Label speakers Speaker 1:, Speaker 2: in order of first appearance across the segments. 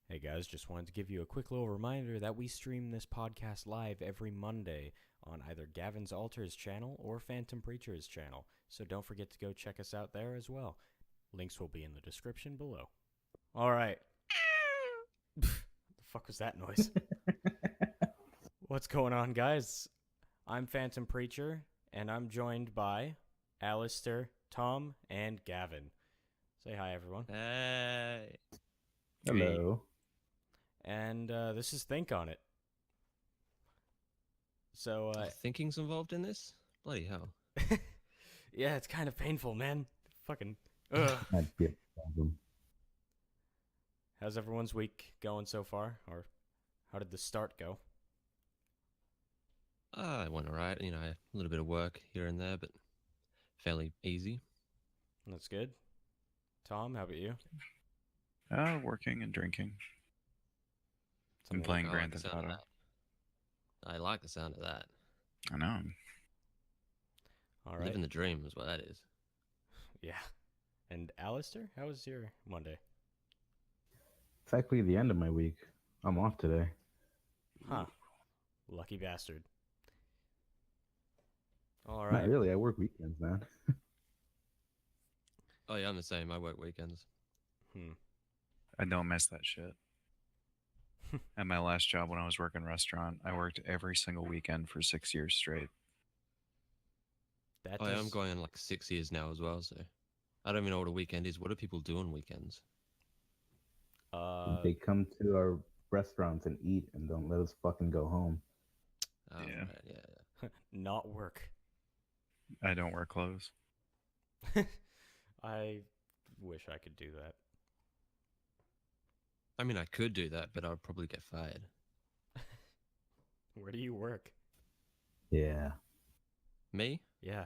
Speaker 1: Hey guys, just wanted to give you a quick little reminder that we stream this podcast live every Monday on either Gavinz Alter's channel or Phantom Preacher's channel, so don't forget to go check us out there as well. Links will be in the description below. Alright. The fuck was that noise? What's going on, guys? I'm Phantom Preacher, and I'm joined by Alistair, Tom, and Gavin. Say hi, everyone.
Speaker 2: Hey.
Speaker 3: Hello.
Speaker 1: And this is Think On It. So,
Speaker 2: Thinking's involved in this? Bloody hell.
Speaker 1: yeah, it's kind of painful, man. Fucking, ugh.
Speaker 3: Might be a problem.
Speaker 1: How's everyone's week going so far? Or how did the start go?
Speaker 2: It went alright. You know, a little bit of work here and there, but fairly easy.
Speaker 1: That's good. Tom, how about you?
Speaker 4: Working and drinking. Been
Speaker 1: Something-
Speaker 4: playing
Speaker 2: I
Speaker 4: Grand
Speaker 2: like the
Speaker 4: Theft
Speaker 2: sound of
Speaker 4: Auto.
Speaker 2: that. I like the sound of that.
Speaker 4: I know.
Speaker 1: All right.
Speaker 2: Living the dream is what that is.
Speaker 1: Yeah. And Alistair, how was your Monday?
Speaker 3: It's actually the end of my week. I'm off today.
Speaker 1: Huh. Lucky bastard. All
Speaker 3: Not
Speaker 1: right.
Speaker 3: really. I work weekends, man.
Speaker 2: Oh yeah, I'm the same. I work weekends.
Speaker 4: I don't miss that shit. At my last job when I was working restaurant, I worked every single weekend for 6 years straight.
Speaker 1: That
Speaker 2: Oh yeah, I'm
Speaker 1: does-
Speaker 2: going on like 6 years now as well, so I don't even know what a weekend is. What do people do on weekends?
Speaker 3: They come to our restaurants and eat and don't let us fucking go home.
Speaker 2: Oh,
Speaker 4: Yeah.
Speaker 2: right, yeah.
Speaker 1: not work.
Speaker 4: I don't wear clothes.
Speaker 1: I wish I could do that.
Speaker 2: I mean, I could do that, but I'd probably get fired.
Speaker 1: Where do you work?
Speaker 3: Yeah.
Speaker 2: Me?
Speaker 1: Yeah.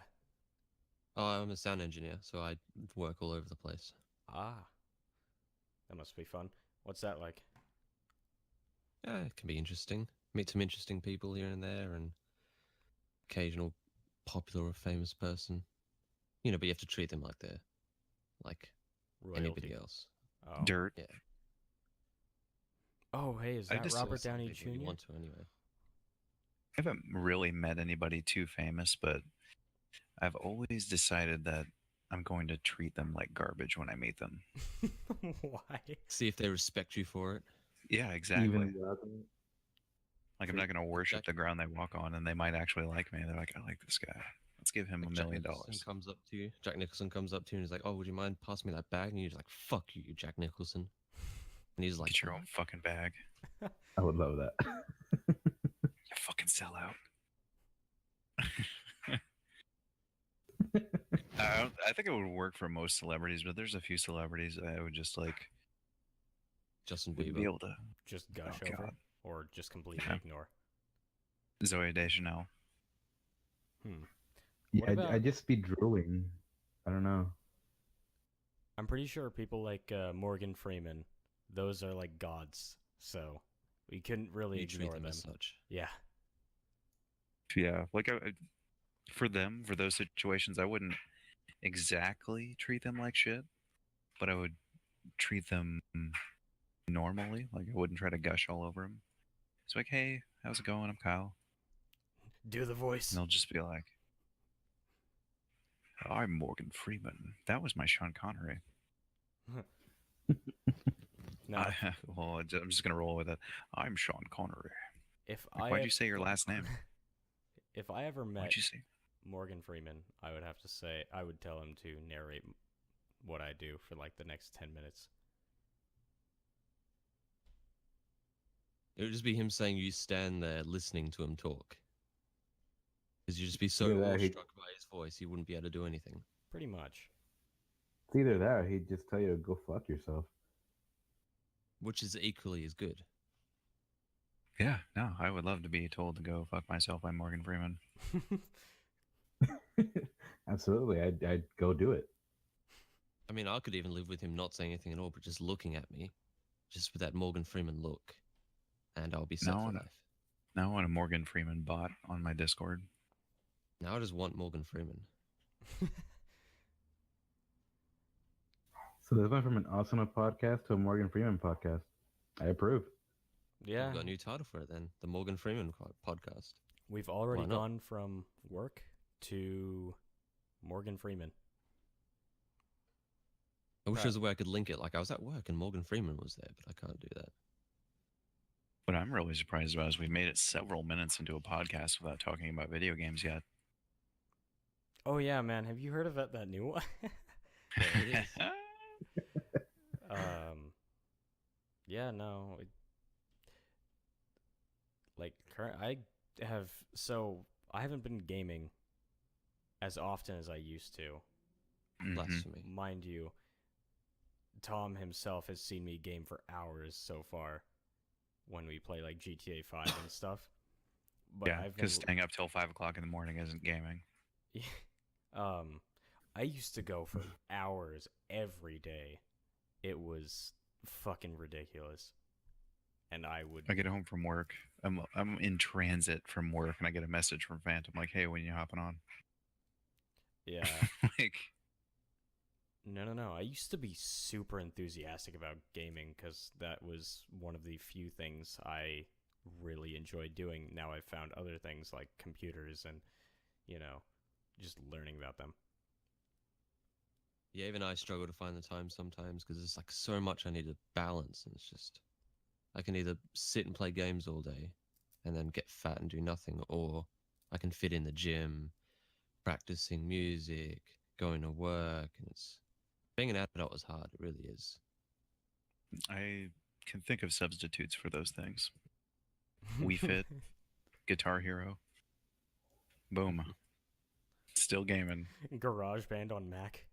Speaker 2: Oh, I'm a sound engineer, so I work all over the place.
Speaker 1: Ah. That must be fun. What's that like?
Speaker 2: Yeah, it can be interesting. Meet some interesting people here and there, and occasional popular or famous person. You know, but you have to treat them like they're like anybody
Speaker 1: Royalty.
Speaker 2: else.
Speaker 1: Oh.
Speaker 4: Dirt.
Speaker 2: Yeah.
Speaker 1: Oh, hey, is
Speaker 4: I
Speaker 1: that
Speaker 4: just-
Speaker 1: Robert
Speaker 2: Some
Speaker 1: Downey
Speaker 2: people you
Speaker 1: Jr.?
Speaker 2: want to anyway.
Speaker 4: I haven't really met anybody too famous, but I've always decided that I'm going to treat them like garbage when I meet them.
Speaker 1: Why?
Speaker 2: See if they respect you for it.
Speaker 4: Yeah, exactly.
Speaker 3: Even
Speaker 4: Like I'm not going to worship the ground they walk on, and they might actually like me. They're like, I like this guy. Let's give him
Speaker 2: Like
Speaker 4: $1
Speaker 2: Jack
Speaker 4: million.
Speaker 2: Nicholson comes up to you. Jack Nicholson comes up to you and he's like, "Oh, would you mind passing me that bag?" And you're just like, "Fuck you, Jack Nicholson." And he's like,
Speaker 4: Get your own fucking bag.
Speaker 3: I would love that.
Speaker 4: You fucking sell out. I think it would work for most celebrities, but there's a few celebrities I would just like
Speaker 2: Justin
Speaker 4: wouldn't be
Speaker 2: Bieber.
Speaker 4: able to.
Speaker 1: Just gush
Speaker 4: Oh,
Speaker 1: over?
Speaker 4: God.
Speaker 1: Or just completely
Speaker 4: Yeah.
Speaker 1: ignore?
Speaker 4: Zoe Deschanel.
Speaker 1: Hmm.
Speaker 3: Yeah,
Speaker 1: What about-
Speaker 3: I'd just be drooling. I don't know.
Speaker 1: I'm pretty sure people like Morgan Freeman, those are like gods. So we couldn't really
Speaker 2: You treat
Speaker 1: ignore
Speaker 2: them
Speaker 1: them.
Speaker 2: as such.
Speaker 1: Yeah.
Speaker 4: Yeah, like for them, for those situations, I wouldn't exactly treat them like shit, but I would treat them normally. Like I wouldn't try to gush all over them. It's like, hey, how's it going? I'm Kyle.
Speaker 1: Do the voice.
Speaker 4: And they'll just be like, I'm Morgan Freeman. That was my Sean Connery.
Speaker 1: No,
Speaker 4: Well, I'm just gonna roll with it. I'm Sean Connery.
Speaker 1: if
Speaker 4: Like,
Speaker 1: I
Speaker 4: why'd
Speaker 1: ev-
Speaker 4: you say your last name?
Speaker 1: if I ever met
Speaker 4: Why'd you say?
Speaker 1: Morgan Freeman, I would have to say I would tell him to narrate what I do for like the next 10 minutes.
Speaker 2: It would just be him saying you stand there listening to him talk. Because you'd just be so
Speaker 3: Either that or
Speaker 2: awestruck by his voice, you wouldn't be able to do anything.
Speaker 1: Pretty much.
Speaker 3: It's either that or he'd just tell you to go fuck yourself.
Speaker 2: Which is equally as good.
Speaker 4: Yeah, no, I would love to be told to go fuck myself by Morgan Freeman.
Speaker 3: Absolutely. I'd go do it.
Speaker 2: I mean, I could even live with him not saying anything at all, but just looking at me. Just with that Morgan Freeman look. And I'll be set
Speaker 4: No,
Speaker 2: for
Speaker 4: no.
Speaker 2: life.
Speaker 4: Now I want a Morgan Freeman bot on my Discord.
Speaker 2: Now I just want Morgan Freeman.
Speaker 3: So this went from an Asuna podcast to a Morgan Freeman podcast. I approve.
Speaker 1: Yeah,
Speaker 2: We've got a new title for it then. The Morgan Freeman podcast.
Speaker 1: we've already
Speaker 2: Why not?
Speaker 1: gone from work to Morgan Freeman.
Speaker 2: I wish
Speaker 1: Right.
Speaker 2: there was a way I could link it. Like I was at work and Morgan Freeman was there, but I can't do that.
Speaker 4: What I'm really surprised about is we've made it several minutes into a podcast without talking about video games yet.
Speaker 1: Oh yeah, man. Have you heard of that new one?
Speaker 2: There it is.
Speaker 1: Yeah, no. I haven't been gaming as often as I used to.
Speaker 4: Mhm.
Speaker 2: Blasphemy.
Speaker 1: Mind you, Tom himself has seen me game for hours so far when we play like GTA 5 and stuff. But
Speaker 4: Yeah,
Speaker 1: I've been
Speaker 4: because staying up till 5 o'clock in the morning isn't gaming.
Speaker 1: I used to go for hours every day. It was fucking ridiculous. And I would
Speaker 4: I get home from work. I'm in transit from work, and I get a message from Phantom like, "Hey, when you hopping on?"
Speaker 1: yeah.
Speaker 4: Like,
Speaker 1: No. I used to be super enthusiastic about gaming because that was one of the few things I really enjoyed doing. Now I've found other things like computers and, just learning about them.
Speaker 2: Yeah, even I struggle to find the time sometimes because there's like so much I need to balance, and it's just I can either sit and play games all day and then get fat and do nothing, or I can fit in the gym, practicing music, going to work, and it's being an adult is hard. It really is.
Speaker 4: I can think of substitutes for those things. Wii Fit, Guitar Hero. Boom. Still gaming.
Speaker 1: GarageBand on Mac.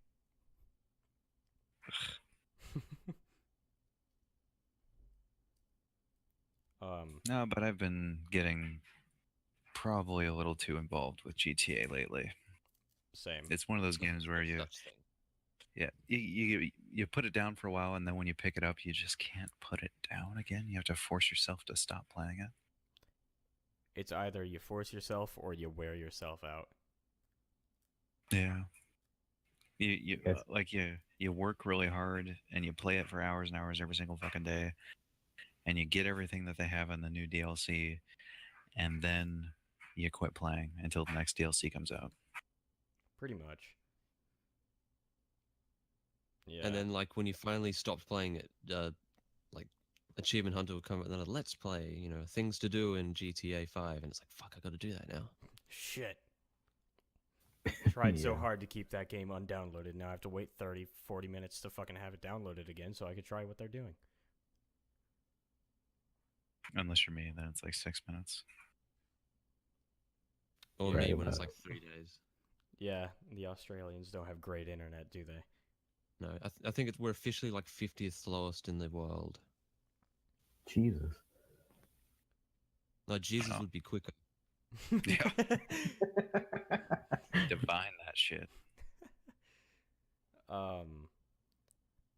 Speaker 4: No, but I've been getting probably a little too involved with GTA lately.
Speaker 1: Same.
Speaker 4: It's one of those games where
Speaker 2: No
Speaker 4: you,
Speaker 2: such thing.
Speaker 4: yeah, you put it down for a while, and then when you pick it up, you just can't put it down again. You have to force yourself to stop playing it.
Speaker 1: It's either you force yourself or you wear yourself out.
Speaker 4: Yeah. You
Speaker 3: Yes.
Speaker 4: like you work really hard and you play it for hours and hours every single fucking day, and you get everything that they have in the new DLC, and then you quit playing until the next DLC comes out.
Speaker 1: Pretty much. Yeah.
Speaker 2: And then like when you finally stopped playing it, like Achievement Hunter will come up and then let's play, things to do in GTA 5, and it's like fuck, I got to do that now.
Speaker 1: Shit. Tried so
Speaker 3: Yeah.
Speaker 1: hard to keep that game undownloaded. Now I have to wait 30, 40 minutes to fucking have it downloaded again so I could try what they're doing.
Speaker 4: Unless you're me, then it's like 6 minutes.
Speaker 2: Or
Speaker 3: Right
Speaker 2: me when it's
Speaker 3: about
Speaker 2: like 3 days.
Speaker 1: Yeah, the Australians don't have great internet, do they?
Speaker 2: No, I think we're officially like 50th slowest in the world.
Speaker 3: Jesus.
Speaker 2: No, Jesus
Speaker 4: Oh.
Speaker 2: would be quicker.
Speaker 4: Yeah. Divine that shit.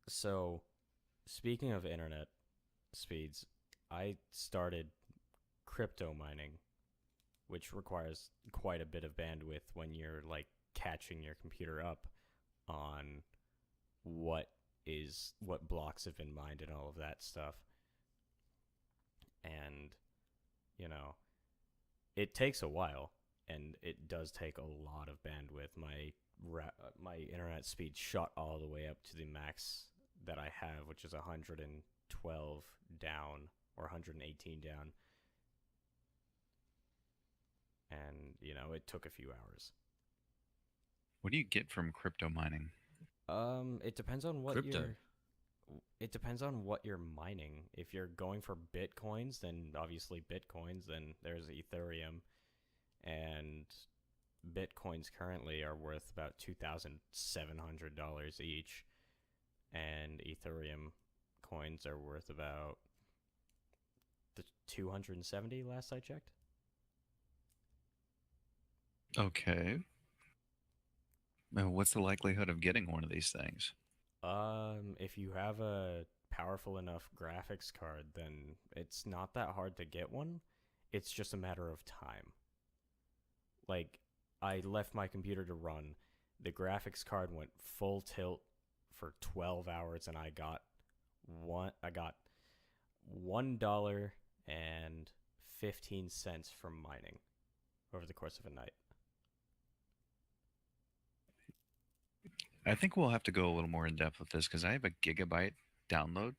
Speaker 1: So, speaking of internet speeds, I started crypto mining, which requires quite a bit of bandwidth when you're like catching your computer up on what blocks have been mined and all of that stuff. And it takes a while, and it does take a lot of bandwidth. My internet speed shot all the way up to the max that I have, which is 112 down or 118 down. And it took a few hours.
Speaker 4: What do you get from crypto mining?
Speaker 1: It depends on what
Speaker 2: Crypto.
Speaker 1: it depends on what you're mining. If you're going for bitcoins, then obviously bitcoins, then there's Ethereum, and bitcoins currently are worth about $2,700 each, and Ethereum coins are worth about 270 last I checked.
Speaker 4: Okay. What's the likelihood of getting one of these things?
Speaker 1: If you have a powerful enough graphics card, then it's not that hard to get one. It's just a matter of time. Like, I left my computer to run. The graphics card went full tilt for 12 hours, and I got $1.15 from mining over the course of a night.
Speaker 4: I think we'll have to go a little more in depth with this because I have a gigabyte download.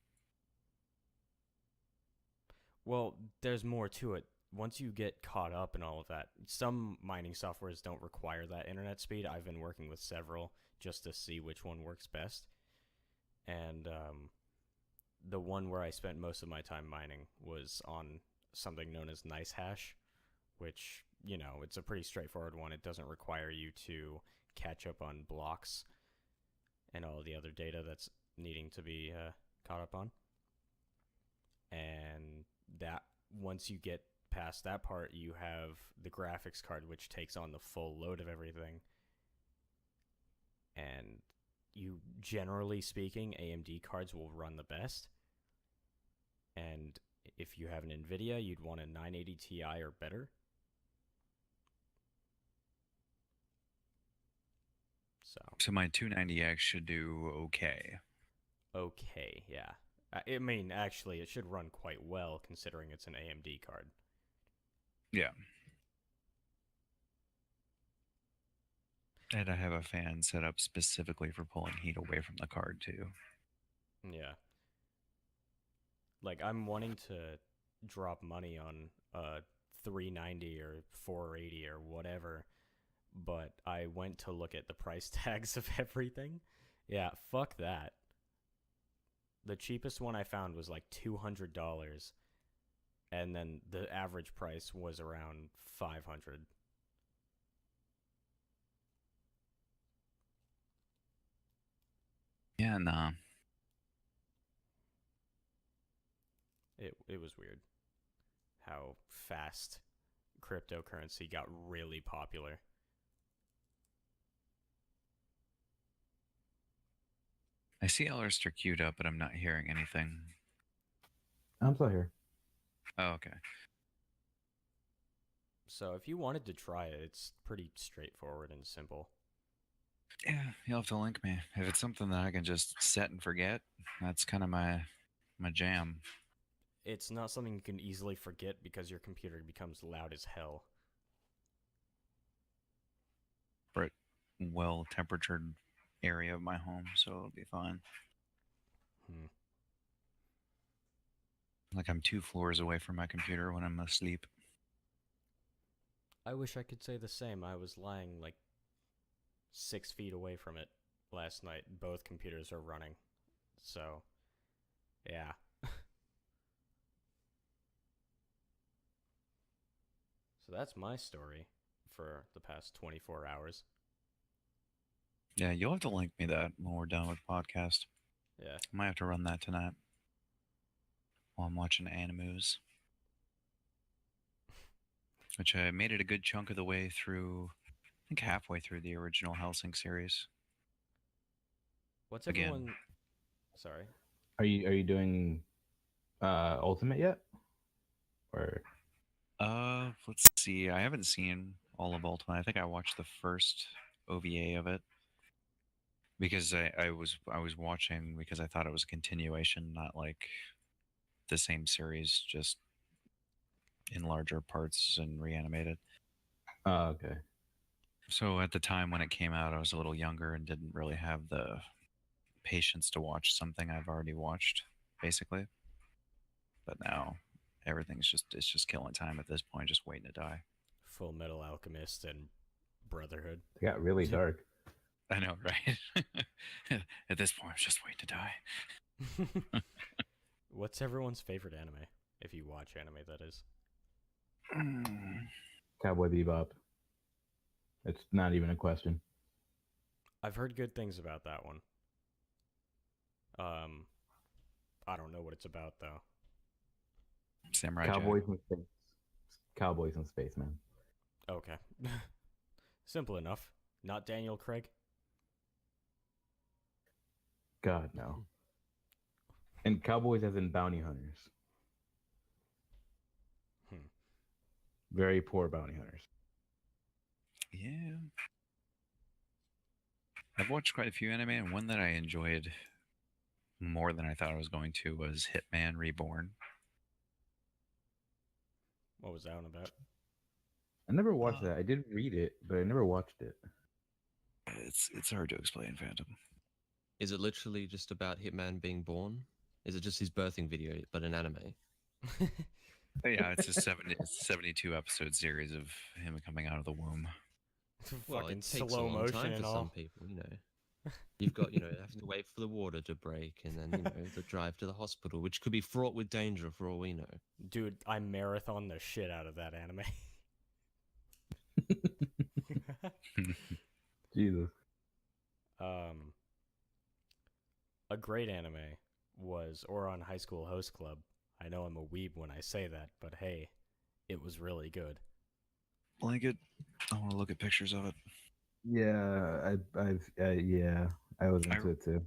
Speaker 1: Well, there's more to it. Once you get caught up in all of that, some mining softwares don't require that internet speed. I've been working with several just to see which one works best. And the one where I spent most of my time mining was on something known as Nice Hash, which, you know, it's a pretty straightforward one. It doesn't require you to catch up on blocks and all the other data that's needing to be caught up on. And that once you get past that part, you have the graphics card, which takes on the full load of everything. And you, generally speaking, AMD cards will run the best. And if you have an NVIDIA, you'd want a 980 Ti or better.
Speaker 4: So my 290X should do okay.
Speaker 1: Okay, yeah. I mean, actually, it should run quite well considering it's an AMD card.
Speaker 4: Yeah. And I have a fan set up specifically for pulling heat away from the card, too.
Speaker 1: Yeah. Like, I'm wanting to drop money on 390 or 480 or whatever, but I went to look at the price tags of everything. Yeah, fuck that. The cheapest one I found was like $200, and then the average price was around $500.
Speaker 4: Yeah, nah.
Speaker 1: It was weird how fast cryptocurrency got really popular.
Speaker 4: I see Alistair queued up, but I'm not hearing anything.
Speaker 3: I'm still here.
Speaker 4: Oh, okay.
Speaker 1: So if you wanted to try it, it's pretty straightforward and simple.
Speaker 4: Yeah, you'll have to link me. If it's something that I can just set and forget, that's kind of my jam.
Speaker 1: It's not something you can easily forget because your computer becomes loud as hell.
Speaker 4: For a well-temperatured area of my home, so it'll be fine. Like I'm 2 floors away from my computer when I'm asleep.
Speaker 1: I wish I could say the same. I was lying like 6 feet away from it last night. Both computers are running. So, yeah. So that's my story for the past 24 hours.
Speaker 4: Yeah, you'll have to link me that when we're done with the podcast.
Speaker 1: Yeah.
Speaker 4: I might have to run that tonight while I'm watching animus. Which I made it a good chunk of the way through, I think halfway through the original Hellsing series.
Speaker 1: What's
Speaker 4: Again.
Speaker 1: everyone... Sorry.
Speaker 3: Are you doing Ultimate yet? Or
Speaker 4: Let's see. I haven't seen all of Ultimate. I think I watched the first OVA of it because I was watching because I thought it was a continuation, not like the same series, just in larger parts and reanimated.
Speaker 3: okay.
Speaker 4: So at the time when it came out, I was a little younger and didn't really have the patience to watch something I've already watched, basically. But now it's just killing time at this point, just waiting to die.
Speaker 1: Full Metal Alchemist and Brotherhood.
Speaker 3: It got really dark.
Speaker 4: I know, right? At this point, I'm just waiting to die.
Speaker 1: What's everyone's favorite anime? If you watch anime, that is.
Speaker 3: Cowboy Bebop. It's not even a question.
Speaker 1: I've heard good things about that one. I don't know what it's about though.
Speaker 4: Samurai
Speaker 3: Cowboys in space. Cowboys in space, man.
Speaker 1: Okay. Simple enough. Not Daniel Craig?
Speaker 3: God, no. And cowboys as in bounty hunters. Very poor bounty hunters.
Speaker 4: Yeah. I've watched quite a few anime, and one that I enjoyed more than I thought I was going to was Hitman Reborn.
Speaker 1: What was that one about?
Speaker 3: I never watched
Speaker 4: Uh,
Speaker 3: that. I did read it, but I never watched it.
Speaker 4: It's hard to explain, Phantom.
Speaker 2: Is it literally just about Hitman being born? Is it just his birthing video, but an anime?
Speaker 4: But yeah, it's a 72 episode series of him coming out of the womb.
Speaker 2: Well,
Speaker 1: Fucking
Speaker 2: it takes a
Speaker 1: slow
Speaker 2: long
Speaker 1: motion
Speaker 2: time
Speaker 1: and
Speaker 2: for
Speaker 1: all.
Speaker 2: some people, you know. You've got, having to wait for the water to break and then, the drive to the hospital, which could be fraught with danger for all we know.
Speaker 1: Dude, I marathon the shit out of that anime.
Speaker 3: Jesus.
Speaker 1: A great anime was Ouran High School Host Club. I know I'm a weeb when I say that, but hey, it was really good.
Speaker 4: Blanket. I want to look at pictures of it.
Speaker 3: Yeah, I was into it too.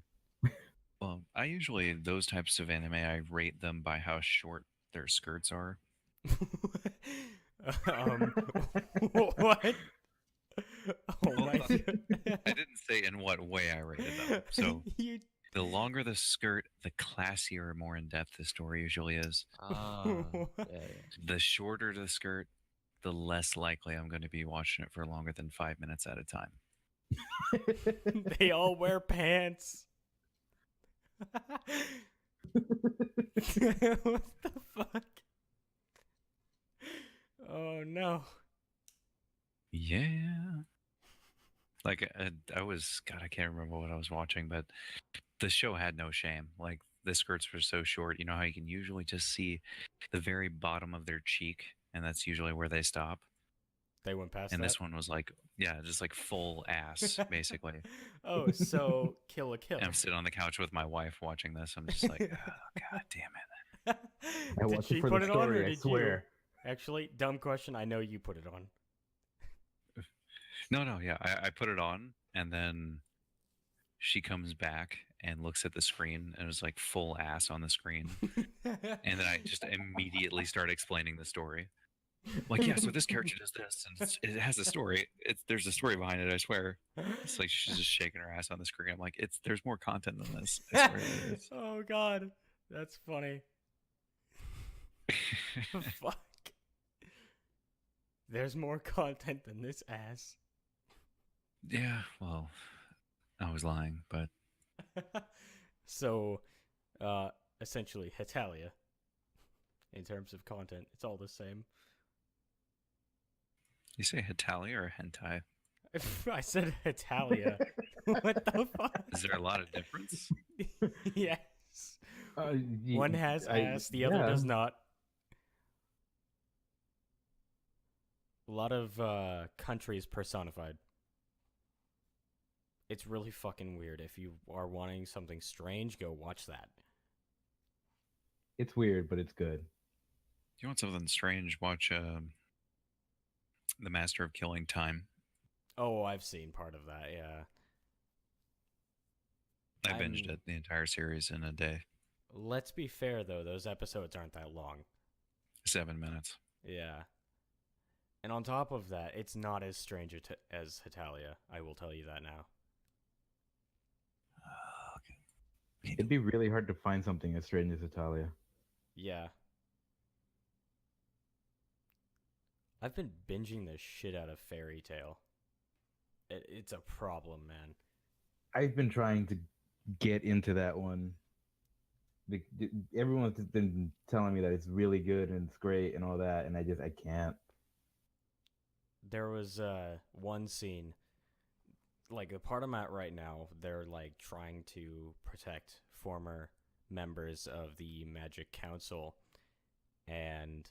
Speaker 4: Well, I usually those types of anime I rate them by how short their skirts are.
Speaker 1: What? Oh my god.
Speaker 4: I didn't say in what way I rated them. So
Speaker 1: You...
Speaker 4: the longer the skirt, the classier, more in depth the story usually is.
Speaker 2: Ah, yeah.
Speaker 4: The shorter the skirt, the less likely I'm going to be watching it for longer than 5 minutes at a time.
Speaker 1: They all wear pants. What the fuck? Oh no.
Speaker 4: Yeah. Like I was, God, I can't remember what I was watching, but the show had no shame. Like the skirts were so short. You know how you can usually just see the very bottom of their cheek, and that's usually where they stop.
Speaker 1: They went past
Speaker 4: And
Speaker 1: that?
Speaker 4: this one was like, yeah, just like full ass, basically.
Speaker 1: Oh, so Kill a Kill.
Speaker 4: And I'm sitting on the couch with my wife watching this. I'm just like, oh, God damn it.
Speaker 3: I
Speaker 1: Did
Speaker 3: watched
Speaker 1: she
Speaker 3: it for
Speaker 1: put
Speaker 3: the
Speaker 1: it on, or
Speaker 3: story, I
Speaker 1: did
Speaker 3: swear.
Speaker 1: you? Actually, dumb question. I know you put it on.
Speaker 4: No, yeah, I put it on, and then she comes back and looks at the screen, and it was like full ass on the screen. And then I just immediately start explaining the story. Like, yeah, so this character does this, and it has a story. There's a story behind it, I swear. It's like she's just shaking her ass on the screen. I'm like, there's more content than this. I swear there is.
Speaker 1: Oh god, that's funny. Fuck. There's more content than this ass.
Speaker 4: Yeah, well, I was lying, but
Speaker 1: So, essentially, Hetalia. In terms of content, it's all the same.
Speaker 4: you say Hetalia or hentai?
Speaker 1: I said Hetalia. What the fuck?
Speaker 4: Is there a lot of difference?
Speaker 1: Yes.
Speaker 3: Ye-
Speaker 1: One has
Speaker 3: I-
Speaker 1: ass, the other
Speaker 3: yeah.
Speaker 1: does not. A lot of countries personified. It's really fucking weird. If you are wanting something strange, go watch that.
Speaker 3: It's weird, but it's good.
Speaker 4: If you want something strange, watch The Master of Killing Time.
Speaker 1: Oh, I've seen part of that, yeah.
Speaker 4: I binged
Speaker 1: I'm-
Speaker 4: it, the entire series, in a day.
Speaker 1: Let's be fair, though. Those episodes aren't that long.
Speaker 4: 7 minutes.
Speaker 1: Yeah. And on top of that, it's not as strange as Hetalia. I will tell you that now.
Speaker 4: Okay.
Speaker 3: It'd be really hard to find something as strange as Italia.
Speaker 1: Yeah. I've been binging the shit out of Fairy Tale. It's a problem, man.
Speaker 3: I've been trying to get into that one. Everyone's just been telling me that it's really good and it's great and all that, and I can't.
Speaker 1: There was one scene, like the part I'm at right now, they're like trying to protect former members of the Magic Council, and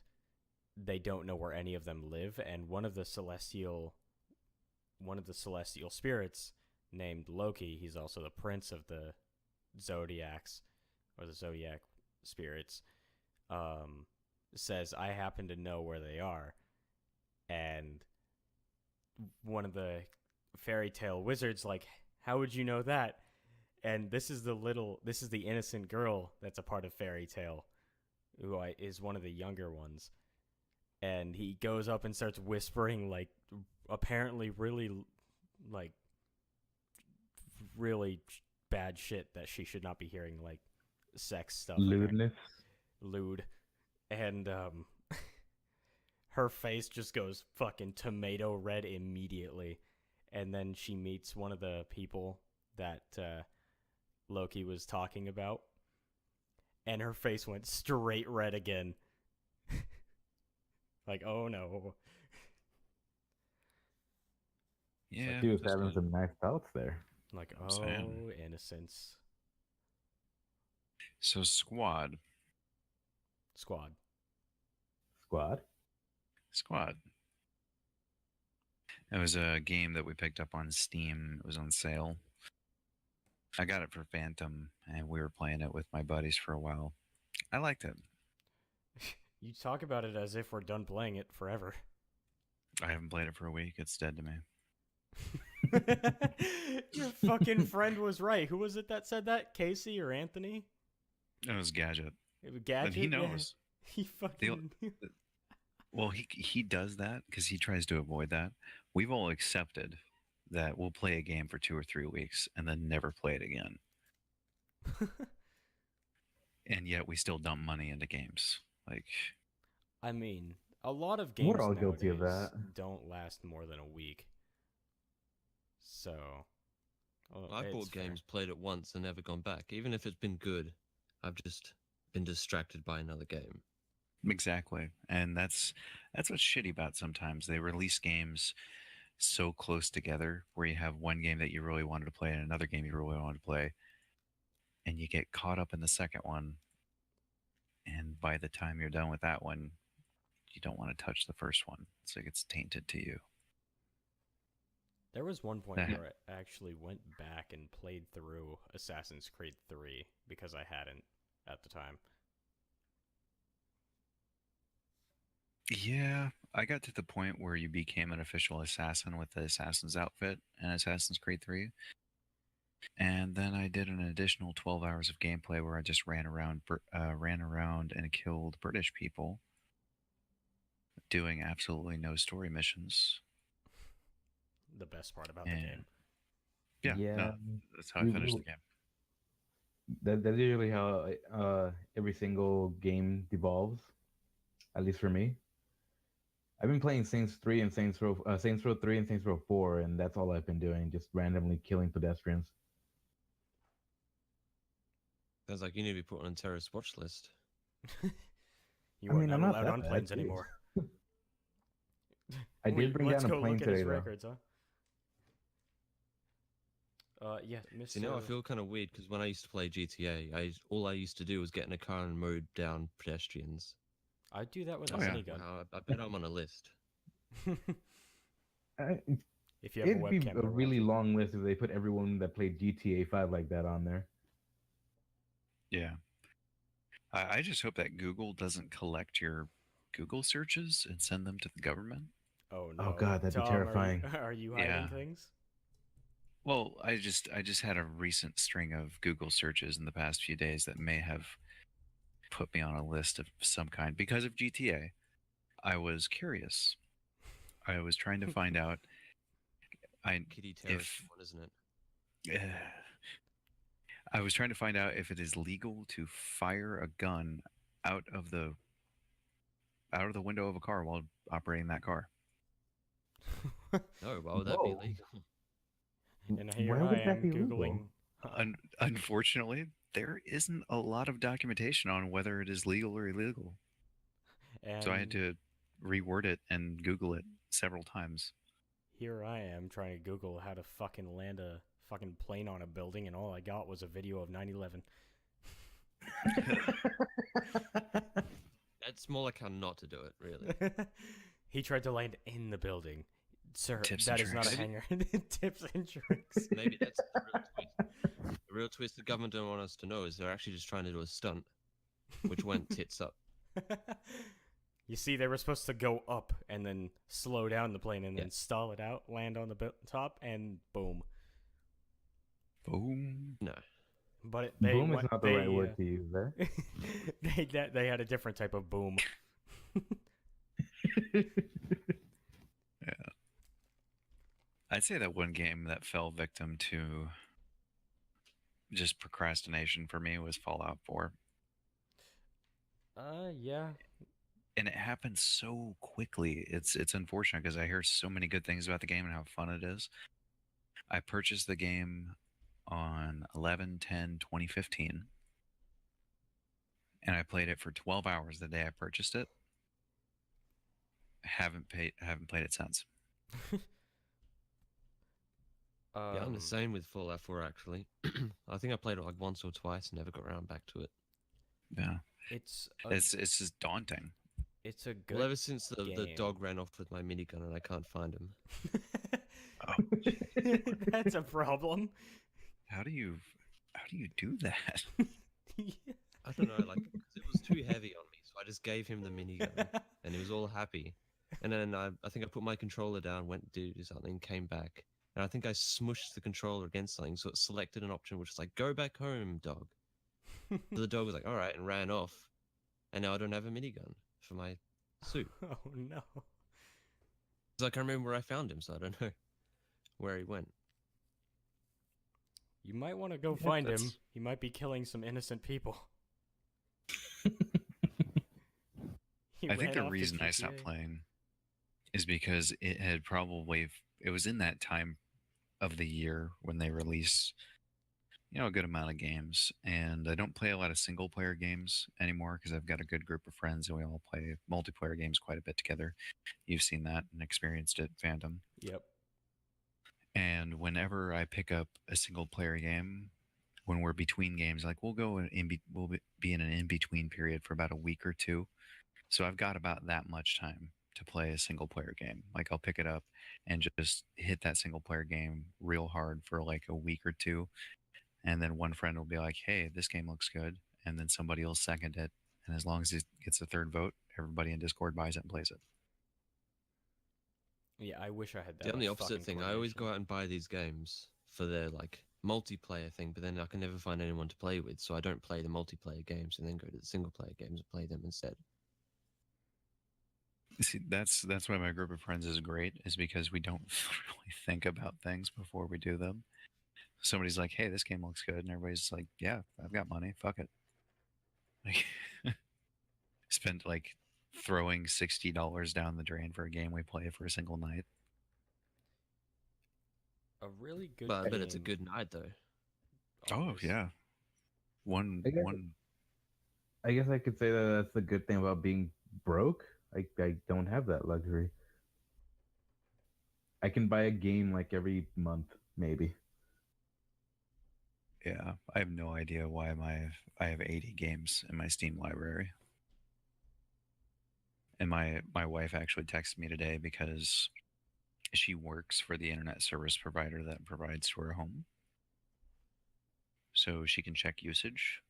Speaker 1: they don't know where any of them live, and one of the celestial spirits named Loki, he's also the prince of the Zodiacs, or the Zodiac spirits, says, I happen to know where they are. And one of the fairy tale wizards like, how would you know that? And this is the innocent girl that's a part of Fairy Tale, who is one of the younger ones. And he goes up and starts whispering, like, apparently really, like, really bad shit that she should not be hearing, like, sex stuff.
Speaker 3: Lewdness.
Speaker 1: Lewd. And, her face just goes fucking tomato red immediately. And then she meets one of the people that Loki was talking about. And her face went straight red again. Like, oh no.
Speaker 4: Yeah.
Speaker 3: He was
Speaker 2: Just
Speaker 3: having
Speaker 2: good.
Speaker 3: some nice bouts there.
Speaker 1: Like,
Speaker 4: I'm
Speaker 1: oh,
Speaker 4: saying.
Speaker 1: innocence.
Speaker 4: So Squad.
Speaker 1: Squad.
Speaker 3: Squad.
Speaker 4: Squad. It was a game that we picked up on Steam. It was on sale. I got it for Phantom, and we were playing it with my buddies for a while. I liked it.
Speaker 1: You talk about it as if we're done playing it forever.
Speaker 4: I haven't played it for a week. It's dead to me.
Speaker 1: Your fucking friend was right. Who was it that said that? Casey or Anthony?
Speaker 4: It was Gadget.
Speaker 1: It was Gadget?
Speaker 4: And he knows.
Speaker 1: Yeah. He fucking...
Speaker 4: Well, he does that because he tries to avoid that. We've all accepted that we'll play a game for 2 or 3 weeks and then never play it again. And yet we still dump money into games. Like,
Speaker 1: I mean, a lot of games
Speaker 3: We're all guilty of
Speaker 1: nowadays
Speaker 3: that.
Speaker 1: don't last more than a week. So... well,
Speaker 2: I've
Speaker 1: it's
Speaker 2: bought
Speaker 1: fair.
Speaker 2: games, played it once, and never gone back. Even if it's been good, I've just been distracted by another game.
Speaker 4: exactly. And that's what's shitty about sometimes. They release games so close together where you have one game that you really wanted to play and another game you really wanted to play. And you get caught up in the second one. And by the time you're done with that one, you don't want to touch the first one. So it gets tainted to you.
Speaker 1: There was one point
Speaker 4: Nah.
Speaker 1: where I actually went back and played through Assassin's Creed 3 because I hadn't at the time.
Speaker 4: Yeah, I got to the point where you became an official assassin with the assassin's outfit in Assassin's Creed 3. And then I did an additional 12 hours of gameplay where I just ran around and killed British people, doing absolutely no story missions.
Speaker 1: The best part about the
Speaker 4: Yeah.
Speaker 1: game.
Speaker 4: Yeah,
Speaker 3: Yeah.
Speaker 4: no, that's how I
Speaker 3: We-
Speaker 4: finished
Speaker 3: we-
Speaker 4: the game.
Speaker 3: That's usually how every single game devolves. At least for me. I've been playing Saints 3 and Saints Row 3 and Saints Row 4, and that's all I've been doing, just randomly killing pedestrians.
Speaker 2: Sounds like you need to be put on a terrorist watch list.
Speaker 1: You
Speaker 3: I
Speaker 1: are
Speaker 3: mean,
Speaker 1: not
Speaker 3: I'm not
Speaker 1: allowed
Speaker 3: that
Speaker 1: on
Speaker 3: bad,
Speaker 1: planes
Speaker 3: dude.
Speaker 1: anymore.
Speaker 3: I did bring
Speaker 1: Let's
Speaker 3: down a
Speaker 1: go
Speaker 3: plane
Speaker 1: look at
Speaker 3: today,
Speaker 1: his
Speaker 3: though.
Speaker 1: records, huh? Yeah, Mr.
Speaker 2: See, now I feel kind of weird because when I used to play GTA, all I used to do was get in a car and mow down pedestrians.
Speaker 1: I do that with a
Speaker 4: Oh, yeah.
Speaker 1: minigun.
Speaker 2: Wow, I bet I'm on a list.
Speaker 1: If you have a
Speaker 3: It'd be
Speaker 1: webcam.
Speaker 3: a
Speaker 1: to
Speaker 3: really
Speaker 1: watch.
Speaker 3: long list if they put everyone that played GTA 5 like that on there.
Speaker 4: Yeah. I just hope that Google doesn't collect your Google searches and send them to the government.
Speaker 1: Oh no!
Speaker 3: God, that'd be
Speaker 1: Tom,
Speaker 3: terrifying.
Speaker 1: Are you hiding
Speaker 4: Yeah.
Speaker 1: things?
Speaker 4: Well, I just had a recent string of Google searches in the past few days that may have put me on a list of some kind because of GTA. I was curious. I was trying to find out.
Speaker 2: Kitty terrorist
Speaker 4: If-
Speaker 2: one, isn't it?
Speaker 4: I was trying to find out if it is legal to fire a gun out of the window of a car while operating that car.
Speaker 2: No, why would that be
Speaker 3: Whoa.
Speaker 2: legal?
Speaker 1: And here
Speaker 3: Why would
Speaker 1: I
Speaker 3: that
Speaker 1: am
Speaker 3: be legal?
Speaker 1: googling.
Speaker 4: Unfortunately, there isn't a lot of documentation on whether it is legal or illegal.
Speaker 1: And
Speaker 4: So I had to reword it and Google it several times.
Speaker 1: here I am trying to Google how to fucking land a fucking plane on a building, and all I got was a video of 9/11.
Speaker 2: That's more like how not to do it, really.
Speaker 1: He tried to land in the building. Sir,
Speaker 4: Tips
Speaker 1: that
Speaker 4: and
Speaker 1: is not a
Speaker 4: tricks.
Speaker 1: hanger. Tips and tricks.
Speaker 2: Maybe that's the real twist. The real twist the government don't want us to know is they're actually just trying to do a stunt, which went tits up.
Speaker 1: You see, they were supposed to go up and then slow down the plane and
Speaker 2: Yeah.
Speaker 1: then stall it out, land on the top, and boom.
Speaker 4: Boom.
Speaker 2: No.
Speaker 1: But
Speaker 3: Boom is not the right word to use there.
Speaker 1: they had a different type of boom.
Speaker 4: I'd say that one game that fell victim to just procrastination for me was Fallout 4.
Speaker 1: Yeah.
Speaker 4: and it happens so quickly. It's unfortunate because I hear so many good things about the game and how fun it is. I purchased the game on 11/10/2015, and I played it for 12 hours the day I purchased it. Haven't played it since.
Speaker 2: Yeah, I'm the same with Fallout 4 actually. I think I played it like once or twice and never got around back to it.
Speaker 4: Yeah,
Speaker 1: It's
Speaker 4: it's just daunting.
Speaker 1: it's a good
Speaker 2: Well, ever since the
Speaker 1: game.
Speaker 2: dog ran off with my minigun and I can't find him.
Speaker 4: Oh,
Speaker 1: That's a problem.
Speaker 4: how do you do that?
Speaker 2: I don't know, like, 'cause it was too heavy on me, so I just gave him the minigun and he was all happy. And then I think I put my controller down, went to do something, came back, and I think I smushed the controller against something, so it selected an option which was like, go back home, dog. So the dog was like, all right, and ran off. And now I don't have a minigun for my suit.
Speaker 1: Oh no.
Speaker 2: So I can't remember where I found him, so I don't know where he went.
Speaker 1: You might want to go
Speaker 4: Yeah,
Speaker 1: find him.
Speaker 4: that's-
Speaker 1: He might be killing some innocent people. He
Speaker 4: I think
Speaker 1: ran
Speaker 4: the
Speaker 1: off to
Speaker 4: reason I stopped
Speaker 1: GTA.
Speaker 4: playing is because it had probably it was in that time of the year when they release a good amount of games, and I don't play a lot of single player games anymore because I've got a good group of friends and we all play multiplayer games quite a bit together. You've seen that and experienced it, Phantom.
Speaker 1: Yep.
Speaker 4: And whenever I pick up a single player game, when we're between games, like we'll be in an in between period for about a week or two. So I've got about that much time to play a single player game. Like I'll pick it up and just hit that single player game real hard for like a week or two. And then one friend will be like, hey, this game looks good. And then somebody will second it. And as long as it gets a third vote, everybody in Discord buys it and plays it.
Speaker 1: Yeah, I wish I had that.
Speaker 2: See, I'm the
Speaker 1: much
Speaker 2: opposite
Speaker 1: fucking
Speaker 2: thing. I always go
Speaker 1: coordination.
Speaker 2: out and buy these games for their like multiplayer thing, but then I can never find anyone to play with, so I don't play the multiplayer games and then go to the single player games and play them instead.
Speaker 4: See, that's why my group of friends is great, is because we don't really think about things before we do them. Somebody's like, hey, this game looks good, and everybody's like, yeah, I've got money, fuck it. Like, spent like throwing $60 down the drain for a game we play for a single night.
Speaker 1: A really good
Speaker 2: But I
Speaker 1: game.
Speaker 2: bet it's a good night though.
Speaker 4: Oh
Speaker 1: offers-
Speaker 4: yeah, one
Speaker 3: I guess-
Speaker 4: one.
Speaker 3: I guess I could say that that's the good thing about being broke. I don't have that luxury. I can buy a game like every month, maybe.
Speaker 4: Yeah, I have no idea why I have 80 games in my Steam library. And my wife actually texted me today because she works for the internet service provider that provides to her home. So she can check usage.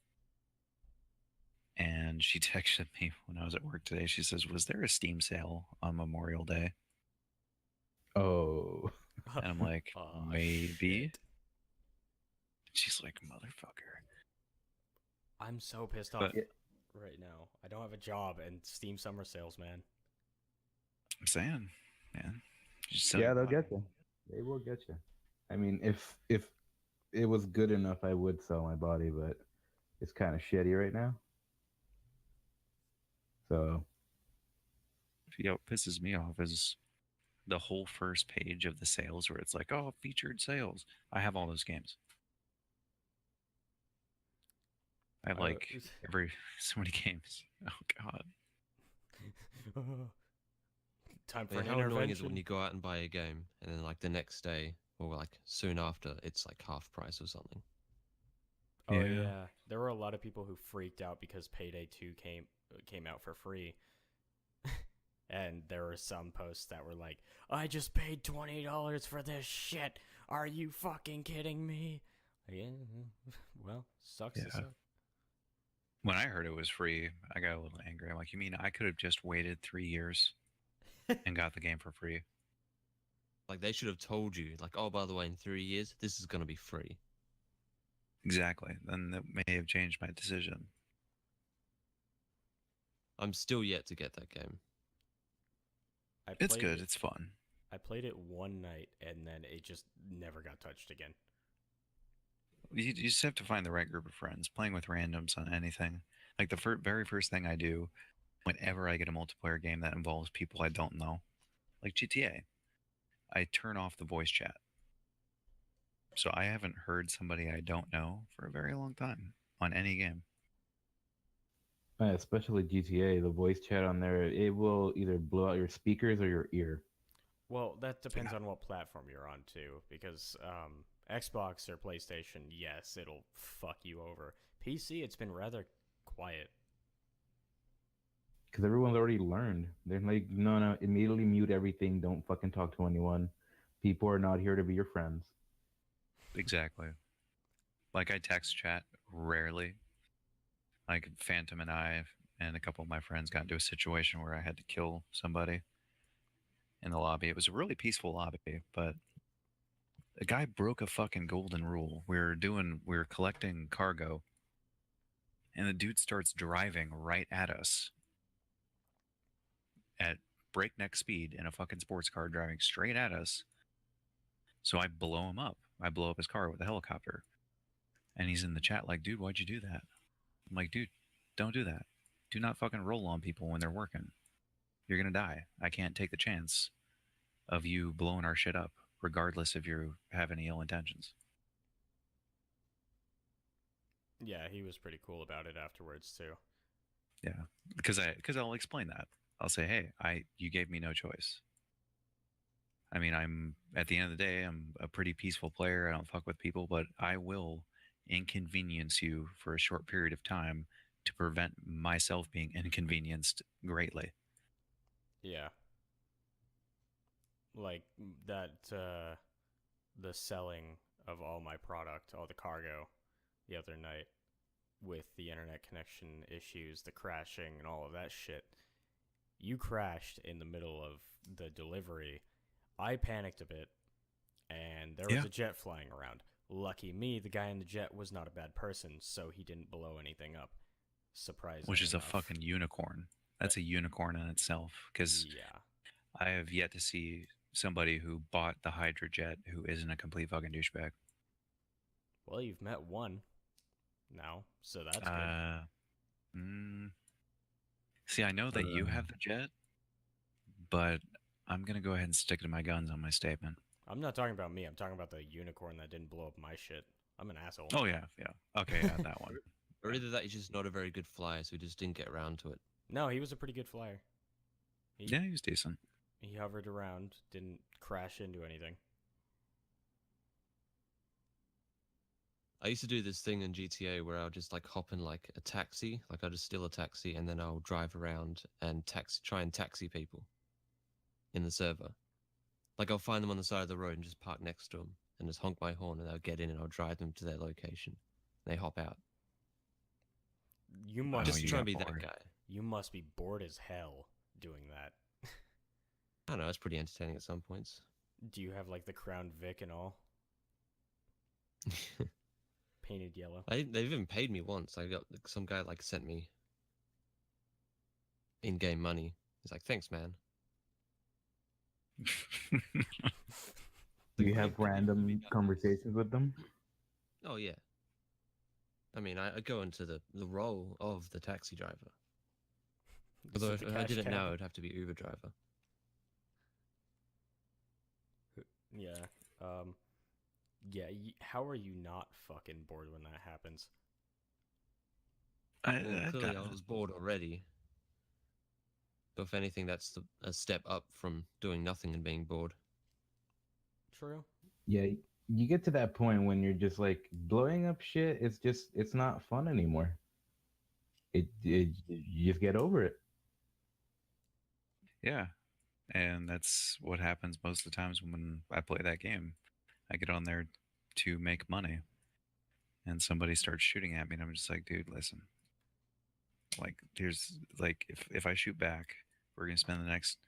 Speaker 4: And she texted me when I was at work today. She says, was there a Steam sale on Memorial Day?
Speaker 3: Oh,
Speaker 4: And I'm like,
Speaker 1: Aw,
Speaker 4: maybe.
Speaker 1: shit.
Speaker 4: She's like, motherfucker.
Speaker 1: I'm so pissed off
Speaker 4: But-
Speaker 1: right now. I don't have a job and Steam summer sales, man.
Speaker 4: I'm saying, man.
Speaker 3: yeah, they'll get you. They will get you. I mean, if it was good enough, I would sell my body, but it's kind of shitty right now. So
Speaker 4: Yeah, what pisses me off is the whole first page of the sales where it's like, oh, featured sales. I have all those games. I have like so many games. Oh god.
Speaker 1: Time for
Speaker 2: But
Speaker 1: an
Speaker 2: how annoying is it
Speaker 1: intervention.
Speaker 2: when you go out and buy a game and then like the next day or like soon after it's like half price or something.
Speaker 1: Oh
Speaker 4: Yeah.
Speaker 1: yeah, there were a lot of people who freaked out because Payday 2 came out for free. And there were some posts that were like, I just paid $20 for this shit. Are you fucking kidding me? Yeah, well, sucks to
Speaker 4: Yeah.
Speaker 1: suck.
Speaker 4: When I heard it was free, I got a little angry. I'm like, you mean I could have just waited 3 years and got the game for free?
Speaker 2: Like they should have told you, like, oh, by the way, in 3 years, this is gonna be free.
Speaker 4: Exactly. Then that may have changed my decision.
Speaker 2: I'm still yet to get that game.
Speaker 4: It's
Speaker 1: played
Speaker 4: good.
Speaker 1: it-
Speaker 4: It's fun.
Speaker 1: I played it one night and then it just never got touched again.
Speaker 4: You just have to find the right group of friends. Playing with randoms on anything. Like the very first thing I do whenever I get a multiplayer game that involves people I don't know, like GTA, I turn off the voice chat. So I haven't heard somebody I don't know for a very long time on any game.
Speaker 3: Especially GTA, the voice chat on there, it will either blow out your speakers or your ear.
Speaker 1: Well, that depends
Speaker 4: Yeah.
Speaker 1: on what platform you're on too, because Xbox or PlayStation, yes, it'll fuck you over. PC, it's been rather quiet.
Speaker 3: Because everyone's already learned. They're like, no, no, immediately mute everything. Don't fucking talk to anyone. People are not here to be your friends.
Speaker 4: Exactly. Like I text chat rarely. Like Phantom and I and a couple of my friends got into a situation where I had to kill somebody in the lobby. It was a really peaceful lobby, but a guy broke a fucking golden rule. We were collecting cargo, and the dude starts driving right at us at breakneck speed in a fucking sports car, driving straight at us. So I blow him up. I blow up his car with a helicopter. And he's in the chat like, dude, why'd you do that? I'm like, dude, don't do that. Do not fucking roll on people when they're working. You're going to die. I can't take the chance of you blowing our shit up, regardless if you have any ill intentions.
Speaker 1: Yeah, he was pretty cool about it afterwards too.
Speaker 4: Yeah, because I'll explain that. I'll say, hey, you gave me no choice. I mean, I'm at the end of the day, I'm a pretty peaceful player. I don't fuck with people, but I will inconvenience you for a short period of time to prevent myself being inconvenienced greatly.
Speaker 1: Yeah. Like that the selling of all my product, all the cargo the other night with the internet connection issues, the crashing and all of that shit. You crashed in the middle of the delivery. I panicked a bit and there was
Speaker 4: Yeah.
Speaker 1: a jet flying around. Lucky me, the guy in the jet was not a bad person, so he didn't blow anything up. Surprisingly
Speaker 4: Which is
Speaker 1: enough.
Speaker 4: a fucking unicorn. That's a unicorn in itself. Because
Speaker 1: yeah.
Speaker 4: I have yet to see somebody who bought the Hydra jet who isn't a complete fucking douchebag.
Speaker 1: Well, you've met one now, so that's good.
Speaker 4: See, I know that you have the jet, but I'm gonna go ahead and stick to my guns on my statement.
Speaker 1: I'm not talking about me. I'm talking about the unicorn that didn't blow up my shit. I'm an asshole.
Speaker 4: Oh yeah. Okay, yeah, that one.
Speaker 2: Or either that he's just not a very good flyer, so he just didn't get around to it.
Speaker 1: No, he was a pretty good flyer.
Speaker 4: Yeah, he was decent.
Speaker 1: He hovered around, didn't crash into anything.
Speaker 2: I used to do this thing in GTA where I'll just like hop in like a taxi, like I'll just steal a taxi and then I'll drive around and try and taxi people in the server. Like I'll find them on the side of the road and just park next to them and just honk my horn and they'll get in and I'll drive them to their location. They hop out.
Speaker 1: You must
Speaker 2: Just
Speaker 4: you
Speaker 2: try
Speaker 4: got
Speaker 2: and be that
Speaker 4: bored.
Speaker 2: guy.
Speaker 1: You must be bored as hell doing that.
Speaker 2: I don't know, it's pretty entertaining at some points.
Speaker 1: Do you have like the Crown Vic and all painted yellow?
Speaker 2: They've even paid me once. I got some guy like sent me in-game money. He's like, "Thanks, man."
Speaker 3: Do you have random conversations with them?
Speaker 2: Oh yeah. I mean, I go into the role of the taxi driver. Although
Speaker 1: Sit
Speaker 2: if
Speaker 1: the
Speaker 2: I did
Speaker 1: cash
Speaker 2: it now,
Speaker 1: cab.
Speaker 2: it'd have to be Uber driver.
Speaker 1: Yeah. Yeah. How are you not fucking bored when that happens?
Speaker 2: Well, clearly I was bored already. But if anything, that's a step up from doing nothing and being bored.
Speaker 1: True.
Speaker 3: Yeah, you get to that point when you're just like blowing up shit. It's not fun anymore. You just get over it.
Speaker 4: Yeah, and that's what happens most of the times when I play that game. I get on there to make money, and somebody starts shooting at me, and I'm just like, dude, listen. Like, there's like, if I shoot back, we're gonna spend the next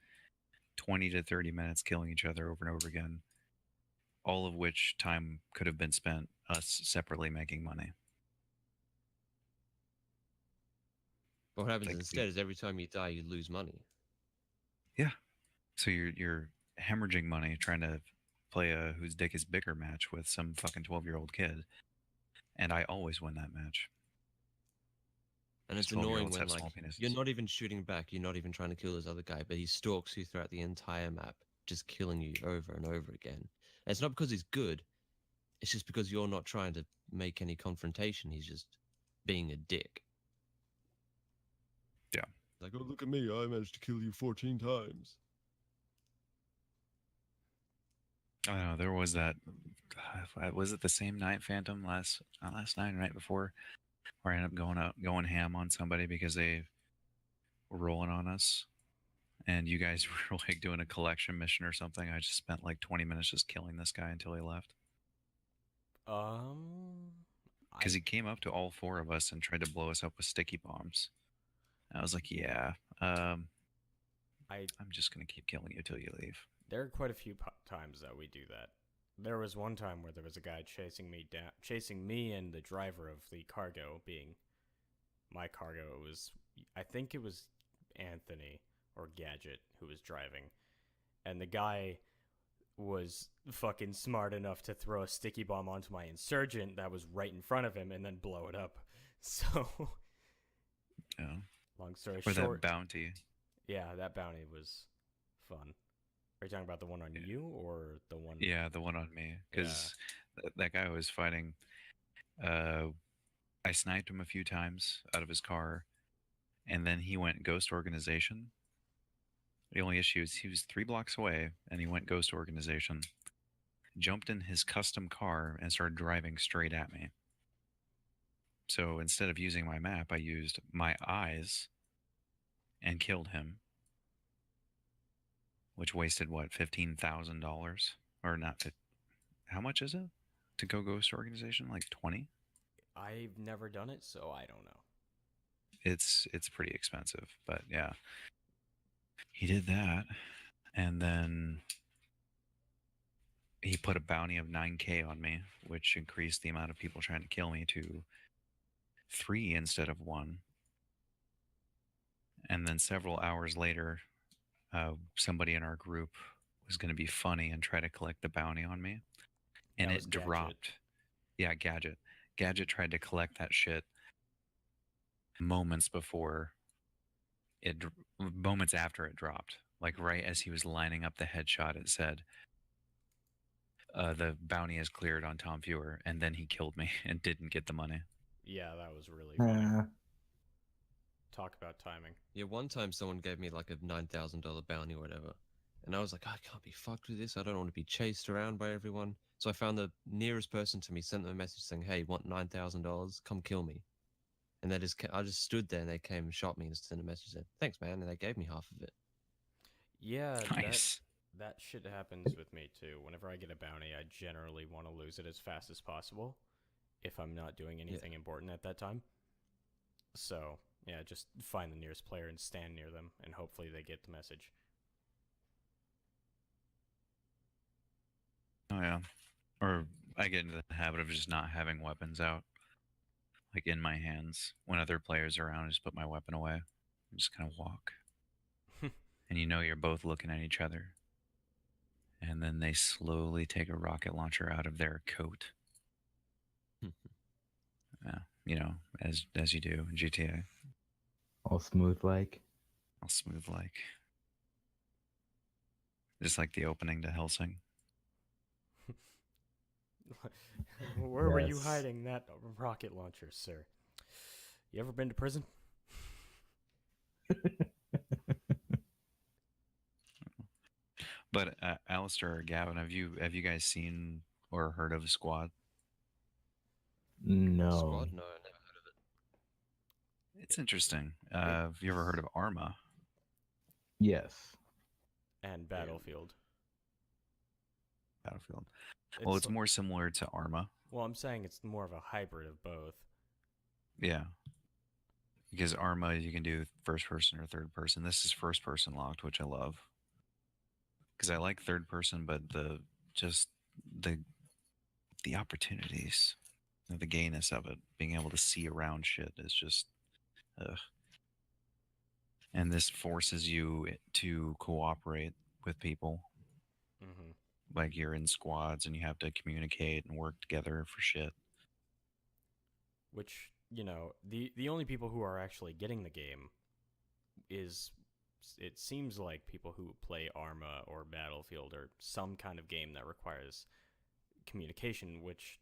Speaker 4: 20 to 30 minutes killing each other over and over again. All of which time could have been spent us separately making money.
Speaker 2: But what happens
Speaker 4: Like,
Speaker 2: instead is every time you die, you lose money.
Speaker 4: Yeah. So you're hemorrhaging money trying to play a whose dick is bigger match with some fucking 12-year-old kid. And I always win that match.
Speaker 2: And it's
Speaker 4: 12-year-olds
Speaker 2: annoying when
Speaker 4: have
Speaker 2: like
Speaker 4: small
Speaker 2: you're
Speaker 4: penises.
Speaker 2: not even shooting back, you're not even trying to kill this other guy, but he stalks you throughout the entire map, just killing you over and over again. And it's not because he's good, it's just because you're not trying to make any confrontation. He's just being a dick.
Speaker 4: Yeah.
Speaker 2: Like, oh, look at me, I managed to kill you 14 times.
Speaker 4: I don't know. There was that. Was it the same night, Phantom, last night or night before, where I ended up going ham on somebody because they were rolling on us, and you guys were like doing a collection mission or something. I just spent like 20 minutes just killing this guy until he left because he came up to all four of us and tried to blow us up with sticky bombs. I was like, yeah, I'm just gonna keep killing you till you leave.
Speaker 1: There are quite a few times that we do that. There was one time where there was a guy chasing me and the driver of the cargo, being my cargo. I think it was Anthony or Gadget who was driving, and the guy was fucking smart enough to throw a sticky bomb onto my insurgent that was right in front of him and then blow it up. So,
Speaker 4: Yeah.
Speaker 1: long story
Speaker 4: Or
Speaker 1: short,
Speaker 4: that bounty.
Speaker 1: yeah, that bounty was fun. Are you talking about the one on you or the one?
Speaker 4: Yeah, the one on me, because that guy was fighting. I sniped him a few times out of his car, and then he went Ghost Organization. The only issue is he was 3 blocks away, and he went Ghost Organization, jumped in his custom car, and started driving straight at me. So instead of using my map, I used my eyes and killed him, which wasted what, $15,000 or not? How much is it to go Ghost Organization? Like 20?
Speaker 1: I've never done it, so I don't know.
Speaker 4: It's pretty expensive, but yeah, he did that, and then he put a bounty of 9K on me, which increased the amount of people trying to kill me to 3 instead of 1. And then several hours later, somebody in our group was going to be funny and try to collect the bounty on me, and
Speaker 1: That was
Speaker 4: it
Speaker 1: Gadget.
Speaker 4: dropped. Yeah, Gadget. Gadget tried to collect that shit moments after it dropped. Like right as he was lining up the headshot, it said, the bounty is cleared on Tom Fewer, and then he killed me and didn't get the money.
Speaker 1: Yeah, that was really funny. Talk about timing.
Speaker 2: Yeah, one time someone gave me like a $9,000 bounty or whatever. And I was like, I can't be fucked with this. I don't want to be chased around by everyone. So I found the nearest person to me, sent them a message saying, hey, want $9,000? Come kill me. And I just stood there and they came and shot me and sent a message saying, thanks, man. And they gave me half of it.
Speaker 1: Yeah,
Speaker 4: Nice.
Speaker 1: that shit happens with me too. Whenever I get a bounty, I generally want to lose it as fast as possible if I'm not doing anything important at that time. So, yeah, just find the nearest player and stand near them, and hopefully they get the message.
Speaker 4: Oh yeah. Or I get into the habit of just not having weapons out, like in my hands. When other players are around, I just put my weapon away and just kind of walk. And you're both looking at each other. And then they slowly take a rocket launcher out of their coat. As you do in GTA.
Speaker 3: All smooth like.
Speaker 4: All smooth like. Just like the opening to Helsing.
Speaker 1: Where were you
Speaker 3: Yes.
Speaker 1: hiding that rocket launcher, sir? You ever been to prison?
Speaker 4: But Alistair or Gavin, have you guys seen or heard of Squad?
Speaker 3: No.
Speaker 2: Squad? No, I never heard of it.
Speaker 4: It's interesting. Have you ever heard of Arma?
Speaker 3: Yes.
Speaker 1: And Battlefield.
Speaker 4: Battlefield. Well, it's more similar to Arma.
Speaker 1: Well, I'm saying it's more of a hybrid of both.
Speaker 4: Yeah. Because Arma, you can do first person or third person. This is first person locked, which I love. Because I like third person, but the opportunities, the gayness of it, being able to see around shit is just, ugh. And this forces you to cooperate with people.
Speaker 1: Mm-hmm.
Speaker 4: Like you're in squads and you have to communicate and work together for shit.
Speaker 1: Which the only people who are actually getting the game is, it seems like people who play Arma or Battlefield or some kind of game that requires communication, which,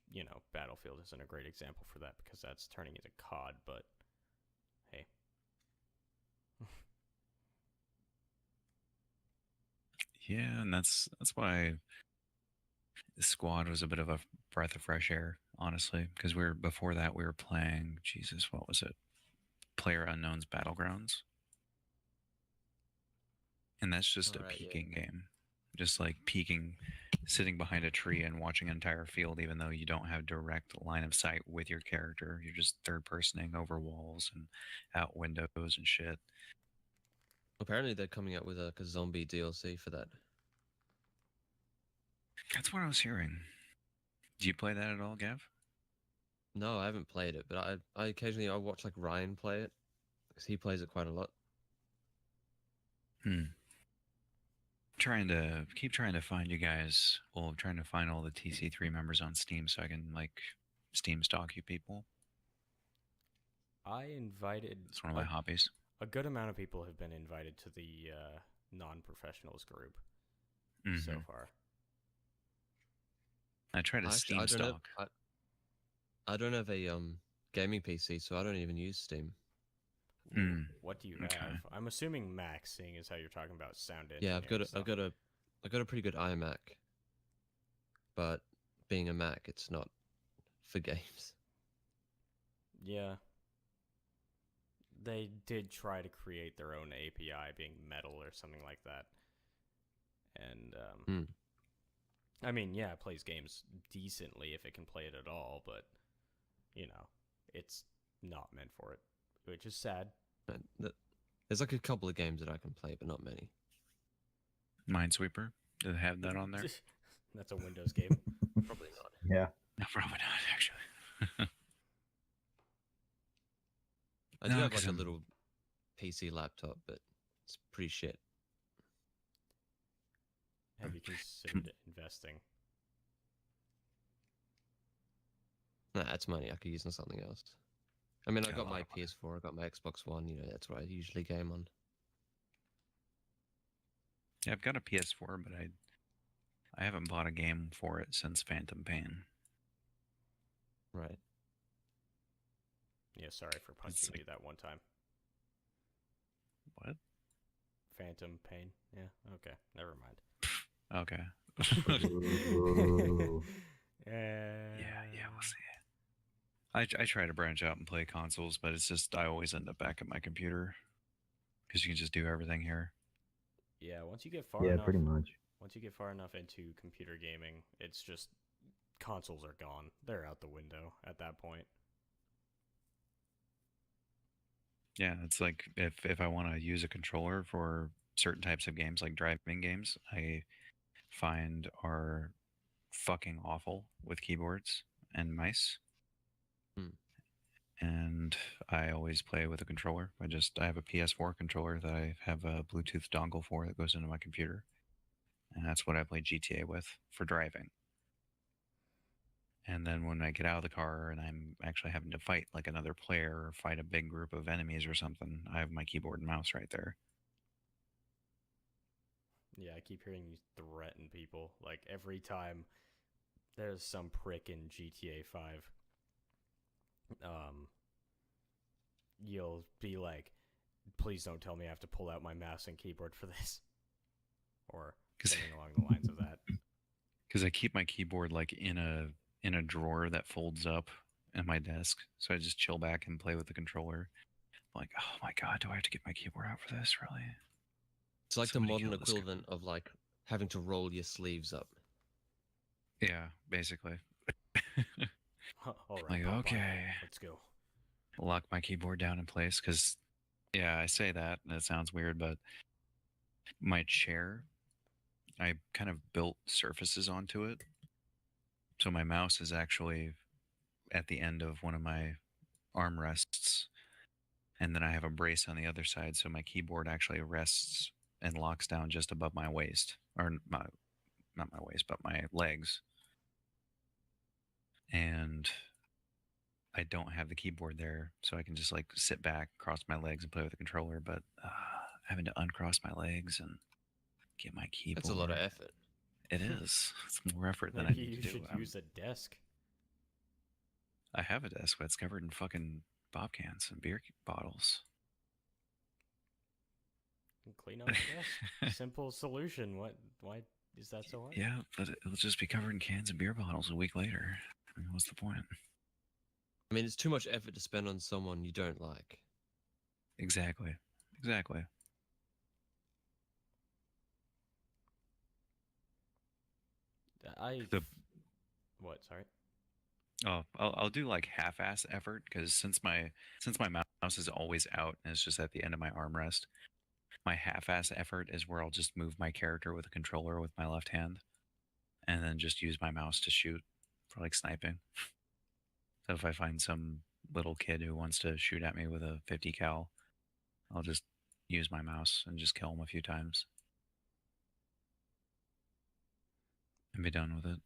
Speaker 1: Battlefield isn't a great example for that because that's turning into COD, but hey.
Speaker 4: Yeah, and that's why the squad was a bit of a breath of fresh air, honestly, because before that we were playing, Jesus, what was it? Player Unknown's Battlegrounds. And that's just a
Speaker 2: Alright, yeah.
Speaker 4: peeking game. Just like peeking, sitting behind a tree and watching an entire field, even though you don't have direct line of sight with your character. You're just third personing over walls and out windows and shit.
Speaker 2: Apparently they're coming out with a zombie DLC for that.
Speaker 4: That's what I was hearing. Do you play that at all, Gav?
Speaker 2: No, I haven't played it, but I occasionally I watch like Ryan play it because he plays it quite a lot.
Speaker 4: Keep trying to find you guys. Well, I'm trying to find all the TC3 members on Steam so I can like Steam stalk you people.
Speaker 1: I invited.
Speaker 4: It's one of my hobbies.
Speaker 1: A good amount of people have been invited to the non-professionals group so far.
Speaker 4: I try to Steam stalk.
Speaker 2: I don't have a gaming PC, so I don't even use Steam.
Speaker 1: What do you have? I'm assuming Mac, seeing as how you're talking about sound engineering.
Speaker 2: Yeah, I've got a pretty good iMac, but being a Mac, it's not for games.
Speaker 1: Yeah. They did try to create their own API, being Metal or something like that. And, I mean, yeah, it plays games decently if it can play it at all, but, it's not meant for it, which is sad.
Speaker 2: There's like a couple of games that I can play, but not many.
Speaker 4: Minesweeper? Do they have that on there?
Speaker 1: That's a Windows game.
Speaker 2: Probably not.
Speaker 3: Yeah.
Speaker 4: No, probably not, actually.
Speaker 2: I do have like a little PC laptop, but it's pretty shit.
Speaker 1: Have you considered investing?
Speaker 2: Nah, that's money I could use on something else. I mean, I
Speaker 4: Yeah,
Speaker 2: got
Speaker 4: a
Speaker 2: my
Speaker 4: lot of money.
Speaker 2: PS4, I got my Xbox One, that's what I usually game on.
Speaker 4: Yeah, I've got a PS4, but I haven't bought a game for it since Phantom Pain.
Speaker 2: Right.
Speaker 1: Yeah, sorry for punching you that one time.
Speaker 4: What?
Speaker 1: Phantom Pain. Yeah, okay. Never mind.
Speaker 4: Okay.
Speaker 3: Ooh.
Speaker 4: Yeah, we'll see. I try to branch out and play consoles, but it's just I always end up back at my computer because you can just do everything here.
Speaker 1: Yeah, once you get far
Speaker 3: Yeah,
Speaker 1: enough,
Speaker 3: pretty much.
Speaker 1: once you get far enough into computer gaming, it's just consoles are gone. They're out the window at that point.
Speaker 4: Yeah, it's like if I want to use a controller for certain types of games, like driving games, I find are fucking awful with keyboards and mice. And I always play with a controller. I have a PS4 controller that I have a Bluetooth dongle for that goes into my computer. And that's what I play GTA with for driving. And then when I get out of the car and I'm actually having to fight like another player or fight a big group of enemies or something, I have my keyboard and mouse right there.
Speaker 1: Yeah, I keep hearing you threaten people. Like every time there's some prick in GTA 5, you'll be like, please don't tell me I have to pull out my mouse and keyboard for this. Or something along the lines of that.
Speaker 4: Because I keep my keyboard like in a drawer that folds up at my desk. So I just chill back and play with the controller. I'm like, oh my god, do I have to get my keyboard out for this, really?
Speaker 2: It's like
Speaker 4: Somebody
Speaker 2: the modern
Speaker 4: kill this guy.
Speaker 2: equivalent of like having to roll your sleeves up.
Speaker 4: Yeah, basically.
Speaker 1: All right,
Speaker 4: Like,
Speaker 1: Popeye,
Speaker 4: okay.
Speaker 1: let's go.
Speaker 4: Lock my keyboard down in place because, yeah, I say that and it sounds weird, but my chair, I kind of built surfaces onto it. So my mouse is actually at the end of one of my armrests. And then I have a brace on the other side. So my keyboard actually rests and locks down just above my waist. Or not my waist, but my legs. And I don't have the keyboard there, so I can just like sit back, cross my legs, and play with the controller. But having to uncross my legs and get my keyboard.
Speaker 2: That's a lot of effort.
Speaker 4: It is. It's more effort than I
Speaker 1: Maybe
Speaker 4: need
Speaker 1: you
Speaker 4: to do.
Speaker 1: should use a desk.
Speaker 4: I have a desk, but it's covered in fucking Bob cans and beer bottles.
Speaker 1: And clean up the desk. Simple solution. Why is that so hard?
Speaker 4: Yeah, but it'll just be covered in cans and beer bottles a week later. I mean, what's the point?
Speaker 2: I mean, it's too much effort to spend on someone you don't like.
Speaker 4: Exactly. Exactly.
Speaker 1: What? Sorry.
Speaker 4: Oh, I'll do like half-ass effort because since my mouse is always out and it's just at the end of my armrest, my half-ass effort is where I'll just move my character with a controller with my left hand, and then just use my mouse to shoot for like sniping. So if I find some little kid who wants to shoot at me with a 50 cal, I'll just use my mouse and just kill him a few times and be done with it.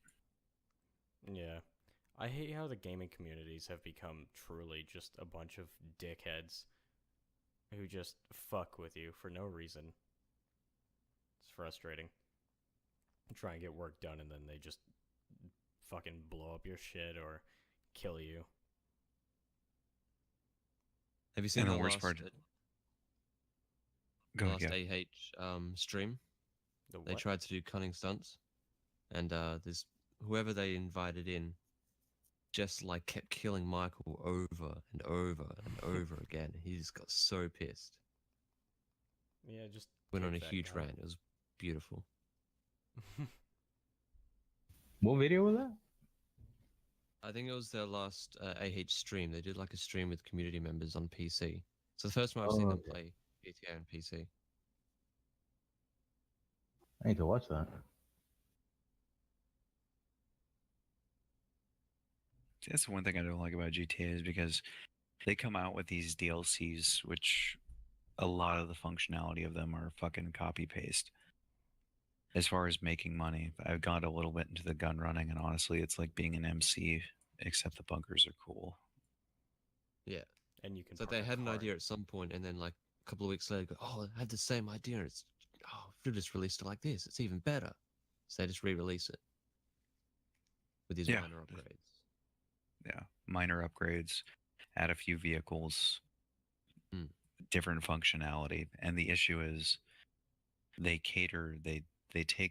Speaker 1: Yeah. I hate how the gaming communities have become truly just a bunch of dickheads who just fuck with you for no reason. It's frustrating. Try and get work done and then they just fucking blow up your shit or kill you.
Speaker 2: Have you seen
Speaker 4: And
Speaker 2: the
Speaker 4: the worst
Speaker 2: last,
Speaker 4: part- Go
Speaker 2: last
Speaker 4: ahead.
Speaker 2: stream?
Speaker 1: The
Speaker 2: They
Speaker 1: what?
Speaker 2: tried to do cunning stunts, and there's whoever they invited in just like kept killing Michael over and over and over again. He just got so pissed.
Speaker 1: Yeah, just
Speaker 2: Went on a
Speaker 1: take that
Speaker 2: huge
Speaker 1: gun.
Speaker 2: rant. It was beautiful.
Speaker 3: What video was that?
Speaker 2: I think it was their last AH stream. They did like a stream with community members on PC. So the first time I've seen them play GTA on PC.
Speaker 3: I need to watch that.
Speaker 4: That's the one thing I don't like about GTA is because they come out with these DLCs, which a lot of the functionality of them are fucking copy paste. As far as making money, I've got a little bit into the gun running, and honestly, it's like being an MC, except the bunkers are cool.
Speaker 2: Yeah.
Speaker 1: And you can.
Speaker 2: So they
Speaker 1: park a
Speaker 2: had an
Speaker 1: car.
Speaker 2: idea at some point, and then like a couple of weeks later, go, "Oh, I had the same idea. And it's should have just released it like this. It's even better." So they just re-release it with these
Speaker 4: Yeah.
Speaker 2: minor upgrades.
Speaker 4: Yeah, minor upgrades, add a few vehicles,
Speaker 2: Mm.
Speaker 4: different functionality, and the issue is they take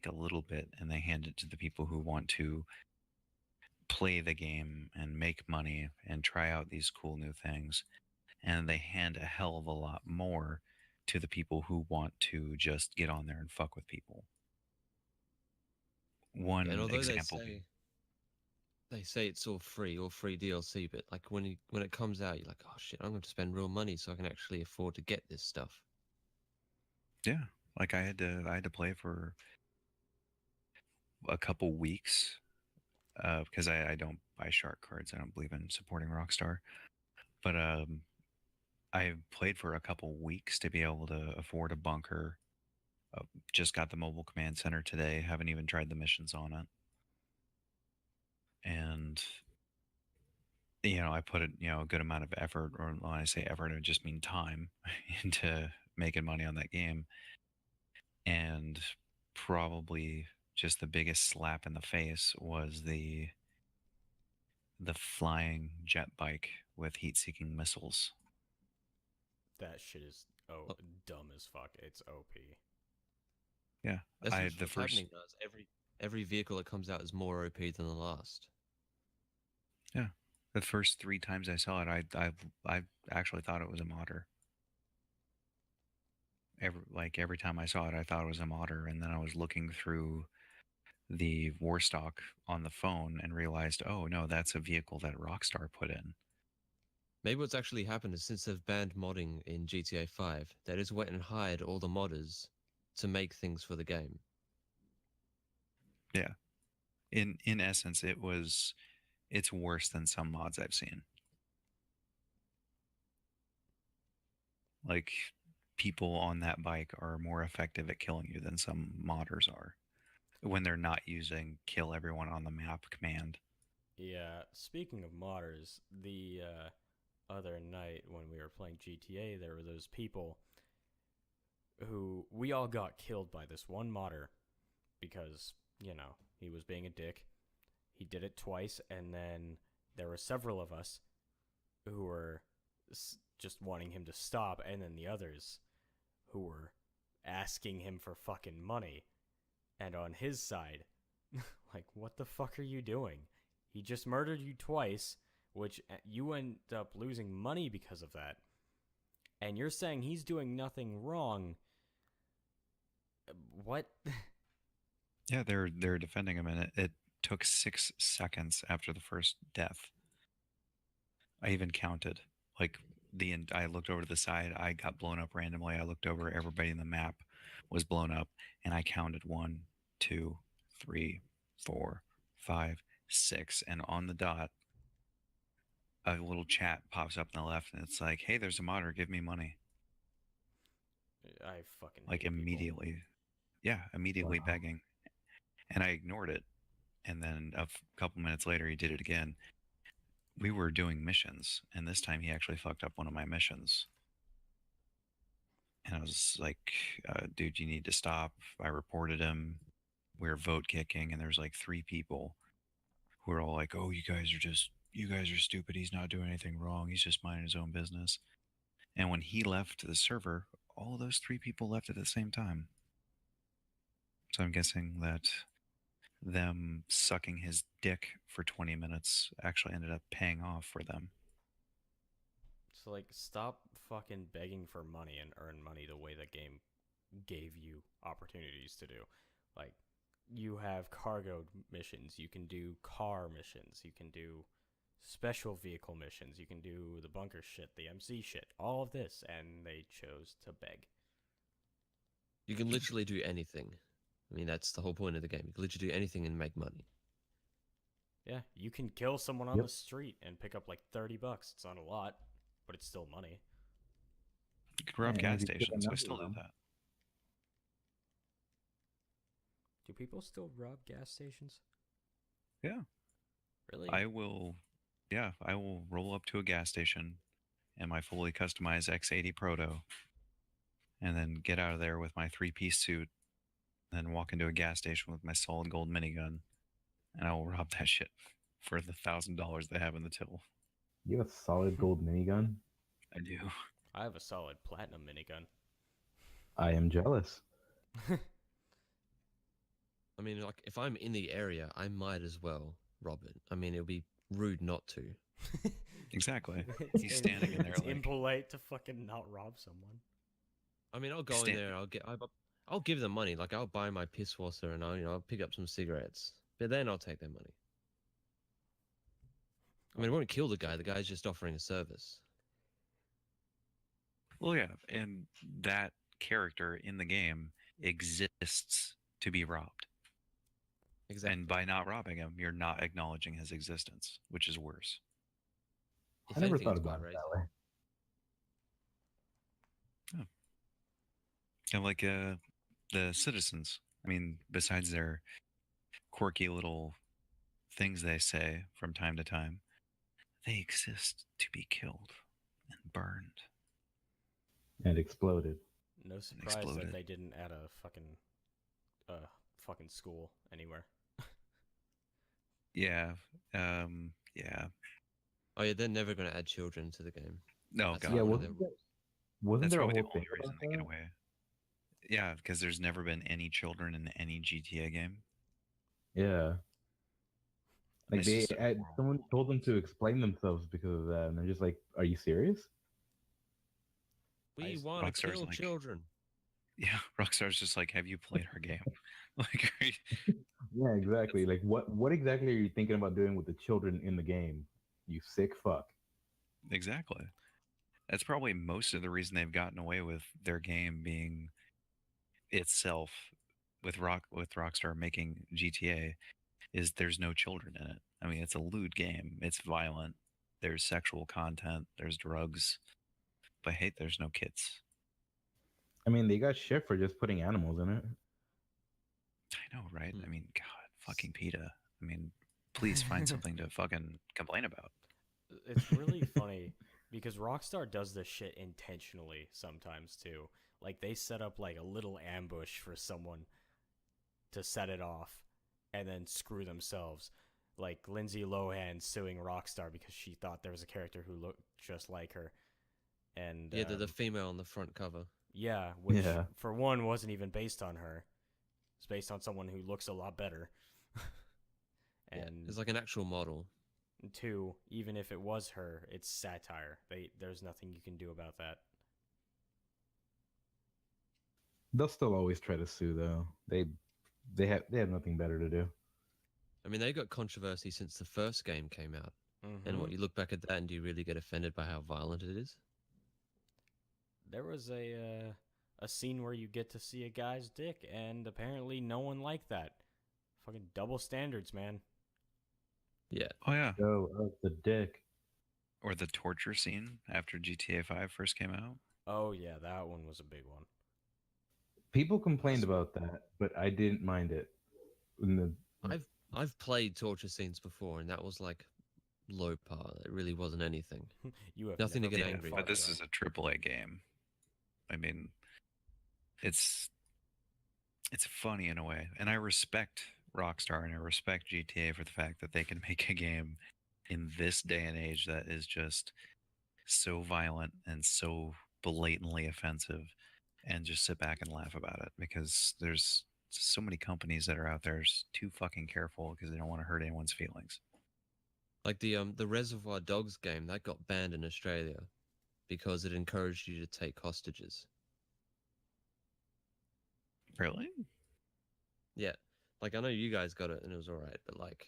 Speaker 4: a little bit and they hand it to the people who want to play the game and make money and try out these cool new things, and they hand a hell of a lot more to the people who want to just get on there and fuck with people. One
Speaker 2: And although
Speaker 4: example
Speaker 2: they say it's all free DLC, but like when it comes out, you're like, "Oh shit, I'm going to spend real money so I can actually afford to get this stuff."
Speaker 4: Yeah, like I had to play for a couple weeks because I don't buy shark cards. I don't believe in supporting Rockstar, but I played for a couple weeks to be able to afford a bunker. Just got the mobile command center today. Haven't even tried the missions on it, and I put a good amount of effort, or when I say effort, I just mean time, into making money on that game. And probably just the biggest slap in the face was the flying jet bike with heat-seeking missiles.
Speaker 1: That shit is dumb as fuck. It's OP.
Speaker 4: Yeah,
Speaker 2: That's
Speaker 4: I
Speaker 2: what's happening now. Is every vehicle that comes out is more OP than the last.
Speaker 4: Yeah, the first 3 times I saw it, I actually thought it was a modder. Every time I saw it, I thought it was a modder, and then I was looking through the Warstock on the phone and realized, oh no, that's a vehicle that Rockstar put in.
Speaker 2: Maybe what's actually happened is since they've banned modding in GTA 5, they just went and hired all the modders to make things for the game.
Speaker 4: Yeah, in essence, it's worse than some mods I've seen. Like, people on that bike are more effective at killing you than some modders are when they're not using kill everyone on the map command.
Speaker 1: Yeah, speaking of modders, the other night when we were playing GTA, there were those people who we all got killed by this one modder because, he was being a dick. He did it twice, and then there were several of us who were just wanting him to stop, and then the others who were asking him for fucking money. And on his side, like, what the fuck are you doing? He just murdered you twice, which you end up losing money because of that. And you're saying he's doing nothing wrong. What?
Speaker 4: Yeah, they're defending him, and it took 6 seconds after the first death. I even counted. Like I looked over to the side, I got blown up randomly. I looked over, everybody in the map was blown up, and I counted 1, 2, 3, 4, 5, 6, and on the dot, a little chat pops up on the left, and it's like, "Hey, there's a modder. Give me money."
Speaker 1: I fucking
Speaker 4: Like
Speaker 1: hate people.
Speaker 4: immediately. Yeah, immediately
Speaker 3: Wow.
Speaker 4: begging. And I ignored it. And then a couple minutes later, he did it again. We were doing missions, and this time he actually fucked up one of my missions. And I was like, dude, you need to stop. I reported him. We were vote kicking, and there's like 3 people who are all like, oh, you guys are stupid. He's not doing anything wrong. He's just minding his own business. And when he left the server, all those 3 people left at the same time. So I'm guessing that them sucking his dick for 20 minutes actually ended up paying off for them.
Speaker 1: So, like, stop fucking begging for money and earn money the way the game gave you opportunities to do. Like, you have cargo missions, you can do car missions, you can do special vehicle missions, you can do the bunker shit, the MC shit, all of this, and they chose to beg.
Speaker 2: You can literally do anything. I mean, that's the whole point of the game. You can literally do anything and make money.
Speaker 1: Yeah, you can kill someone on
Speaker 3: Yep.
Speaker 1: the street and pick up like $30. It's not a lot, but it's still money.
Speaker 4: You could rob
Speaker 3: Yeah, and
Speaker 4: gas
Speaker 3: if you pick
Speaker 4: stations. I
Speaker 3: another
Speaker 4: still do
Speaker 3: one-
Speaker 4: that.
Speaker 1: Do people still rob gas stations?
Speaker 4: Yeah.
Speaker 1: Really?
Speaker 4: I will roll up to a gas station in my fully customized X80 Proto and then get out of there with my 3-piece suit, then walk into a gas station with my solid gold minigun, and I will rob that shit for the $1,000 they have in the till.
Speaker 3: You have a solid gold minigun.
Speaker 4: I do.
Speaker 1: I have a solid platinum minigun.
Speaker 3: I am jealous.
Speaker 2: I mean, like, if I'm in the area, I might as well rob it. I mean, it would be rude not to.
Speaker 4: Exactly.
Speaker 1: It's
Speaker 4: He's standing in there
Speaker 1: it's
Speaker 4: like-
Speaker 1: impolite to fucking not rob someone.
Speaker 2: I mean, I'll go in
Speaker 4: Stand-
Speaker 2: there and I'll give them money. Like, I'll buy my piss water and I'll pick up some cigarettes. But then I'll take their money. I mean, I won't kill the guy. The guy's just offering a service.
Speaker 4: Well, yeah, and that character in the game exists to be robbed.
Speaker 2: Exactly.
Speaker 4: And by not robbing him, you're not acknowledging his existence, which is worse.
Speaker 2: If
Speaker 3: I never
Speaker 2: anything,
Speaker 3: thought
Speaker 2: it's quite
Speaker 3: about it
Speaker 2: racist.
Speaker 3: that way.
Speaker 4: Kind of like the citizens. I mean, besides their quirky little things they say from time to time, they exist to be killed and burned.
Speaker 3: And exploded.
Speaker 1: No surprise that
Speaker 4: exploded.
Speaker 1: they didn't add a fucking school anywhere.
Speaker 4: Yeah. Yeah.
Speaker 2: Oh yeah, they're never going to add children to the game.
Speaker 4: No,
Speaker 2: That's
Speaker 4: God.
Speaker 3: Yeah,
Speaker 2: one of
Speaker 3: wasn't
Speaker 2: their
Speaker 3: there, wasn't
Speaker 4: That's
Speaker 3: there a
Speaker 4: probably
Speaker 3: whole
Speaker 4: the
Speaker 3: thing
Speaker 4: only reason
Speaker 3: about
Speaker 4: they get
Speaker 3: that?
Speaker 4: away. Yeah, because there's never been any children in any GTA game.
Speaker 3: Yeah. Like
Speaker 4: It's just-
Speaker 3: someone told them to explain themselves because of that, and they're just like, "Are you serious?"
Speaker 2: We
Speaker 1: Ice-
Speaker 2: want to
Speaker 4: Rockstar's
Speaker 2: kill
Speaker 4: like-
Speaker 2: children.
Speaker 4: Yeah, Rockstar's just like, have you played our game? Like, are you-
Speaker 3: Yeah, exactly. Like, what exactly are you thinking about doing with the children in the game? You sick fuck.
Speaker 4: exactly. That's probably most of the reason they've gotten away with their game being itself with Rockstar making GTA is there's no children in it. I mean, it's a lewd game. It's violent. There's sexual content. There's drugs. But hey, there's no kids.
Speaker 3: I mean, they got shit for just putting animals in it.
Speaker 4: I know, right?
Speaker 2: Hmm.
Speaker 4: I mean, God, fucking PETA. I mean, please find something to fucking complain about.
Speaker 1: It's really funny because Rockstar does this shit intentionally sometimes too. Like they set up like a little ambush for someone to set it off and then screw themselves. Like Lindsay Lohan suing Rockstar because she thought there was a character who looked just like her. And
Speaker 2: Yeah, the female on the front cover.
Speaker 1: yeah, which
Speaker 3: Yeah.
Speaker 1: for one wasn't even based on her. It's based on someone who looks a lot better.
Speaker 2: Yeah,
Speaker 1: And
Speaker 2: it's like an actual model.
Speaker 1: two, even if it was her, it's satire. There's nothing you can do about that.
Speaker 3: They'll still always try to sue though. They have nothing better to do.
Speaker 2: I mean, they got controversy since the first game came out. And
Speaker 1: Mhm.
Speaker 2: what, you look back at that and do you really get offended by how violent it is?
Speaker 1: There was a scene where you get to see a guy's dick, and apparently no one liked that. Fucking double standards, man.
Speaker 2: Yeah.
Speaker 4: Oh yeah,
Speaker 3: Oh, the dick.
Speaker 4: or the torture scene after GTA 5 first came out.
Speaker 1: Oh yeah, that one was a big one.
Speaker 3: People complained about that, but I didn't mind it.
Speaker 2: I've played torture scenes before, and that was like low par. It really wasn't anything.
Speaker 1: You have
Speaker 2: Nothing to
Speaker 1: never
Speaker 2: get
Speaker 1: played
Speaker 2: angry
Speaker 1: Far
Speaker 4: But this
Speaker 1: Cry.
Speaker 4: is a AAA game. I mean, it's funny in a way, and I respect Rockstar and I respect GTA for the fact that they can make a game in this day and age that is just so violent and so blatantly offensive, and just sit back and laugh about it, because there's so many companies that are out there too fucking careful because they don't want to hurt anyone's feelings.
Speaker 2: Like the Reservoir Dogs game that got banned in Australia because it encouraged you to take hostages.
Speaker 4: Really?
Speaker 2: Yeah, like I know you guys got it and it was alright, but like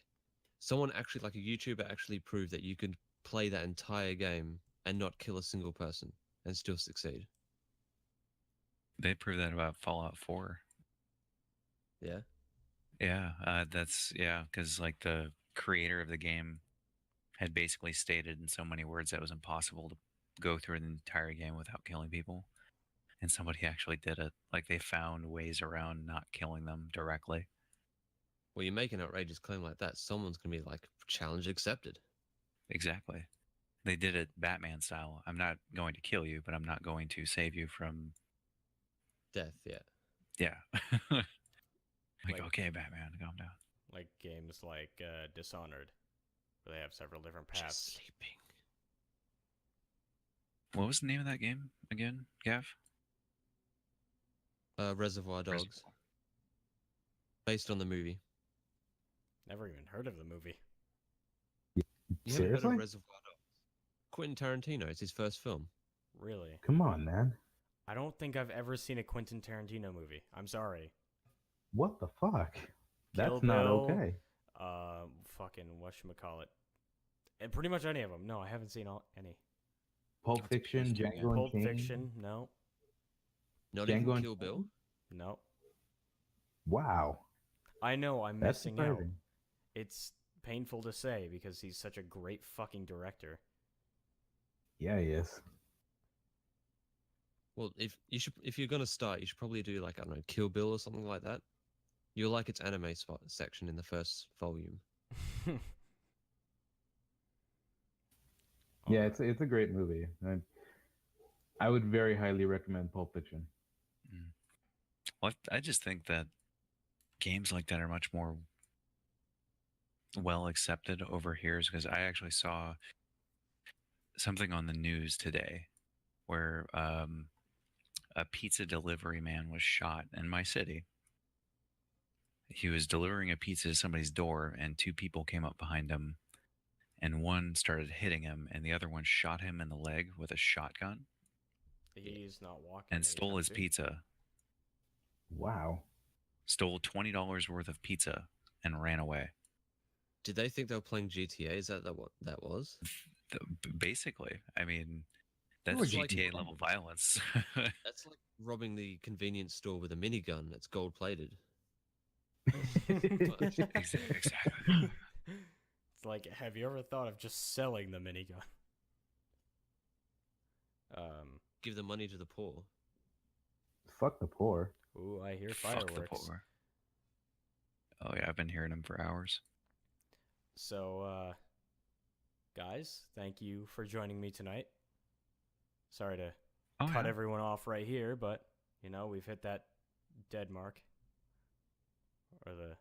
Speaker 2: someone actually, like a YouTuber, actually proved that you could play that entire game and not kill a single person and still succeed.
Speaker 4: They proved that about Fallout 4.
Speaker 2: Yeah.
Speaker 4: Yeah, that's because like the creator of the game had basically stated in so many words that it was impossible to go through an entire game without killing people, and somebody actually did it. Like they found ways around not killing them directly.
Speaker 2: Well, you make an outrageous claim like that, someone's gonna be like, challenge accepted.
Speaker 4: Exactly. They did it Batman style. I'm not going to kill you, but I'm not going to save you from.
Speaker 2: Death, yeah.
Speaker 4: Yeah. Like,
Speaker 1: Like-
Speaker 4: okay, Batman, calm down.
Speaker 1: Like games like Dishonored, where they have several different
Speaker 2: Just
Speaker 1: paths.
Speaker 2: sleeping.
Speaker 4: What was the name of that game again, Gav?
Speaker 2: Reservoir Dogs, based on the movie.
Speaker 1: Never even heard of the movie.
Speaker 2: You haven't heard
Speaker 3: Seriously?
Speaker 2: of Reservoir Dogs? Quentin Tarantino, it's his first film.
Speaker 1: Really?
Speaker 3: Come on, man.
Speaker 1: I don't think I've ever seen a Quentin Tarantino movie. I'm sorry.
Speaker 3: What the fuck?
Speaker 1: Kill
Speaker 3: That's not
Speaker 1: Bill,
Speaker 3: okay.
Speaker 1: Fucking whatchamacallit. And pretty much any of them. No, I haven't seen any.
Speaker 3: Pulp
Speaker 4: That's
Speaker 3: Fiction,
Speaker 4: interesting, yeah.
Speaker 3: Django
Speaker 1: Pulp
Speaker 3: Unchained.
Speaker 1: Fiction, no.
Speaker 2: Not
Speaker 3: Django
Speaker 2: even
Speaker 3: and-
Speaker 2: Kill Bill.
Speaker 1: No.
Speaker 3: Wow,
Speaker 1: I know I'm
Speaker 3: that's
Speaker 1: missing out.
Speaker 3: surprising.
Speaker 1: It's painful to say because he's such a great fucking director.
Speaker 3: Yeah, he is.
Speaker 2: Well, if you're gonna start, you should probably do like, I don't know, Kill Bill or something like that. You'll like its anime spot section in the first volume.
Speaker 3: Yeah, it's a great movie. I would very highly recommend Pulp Fiction.
Speaker 4: Well, I just think that games like that are much more well accepted over here, because I actually saw something on the news today where a pizza delivery man was shot in my city. He was delivering a pizza to somebody's door, and two people came up behind him, and one started hitting him, and the other one shot him in the leg with a shotgun
Speaker 1: He's not walking.
Speaker 4: and stole
Speaker 1: anytime
Speaker 4: his
Speaker 1: soon.
Speaker 4: pizza.
Speaker 3: Wow.
Speaker 4: Stole $20 worth of pizza and ran away.
Speaker 2: Did they think they were playing GTA? Is that what that was?
Speaker 4: Basically, I mean,
Speaker 3: Or
Speaker 4: that's
Speaker 3: like-
Speaker 4: GTA level violence.
Speaker 2: That's like robbing the convenience store with a minigun that's gold plated.
Speaker 4: Exactly.
Speaker 1: It's like, have you ever thought of just selling the minigun?
Speaker 2: Give the money to the poor.
Speaker 3: Fuck the poor.
Speaker 1: Ooh, I hear
Speaker 4: Fuck the
Speaker 1: fireworks.
Speaker 4: poor. Oh yeah, I've been hearing them for hours.
Speaker 1: So, guys, thank you for joining me tonight. Sorry to
Speaker 4: Oh,
Speaker 1: cut
Speaker 4: yeah.
Speaker 1: everyone off right here, but we've hit that dead mark, or the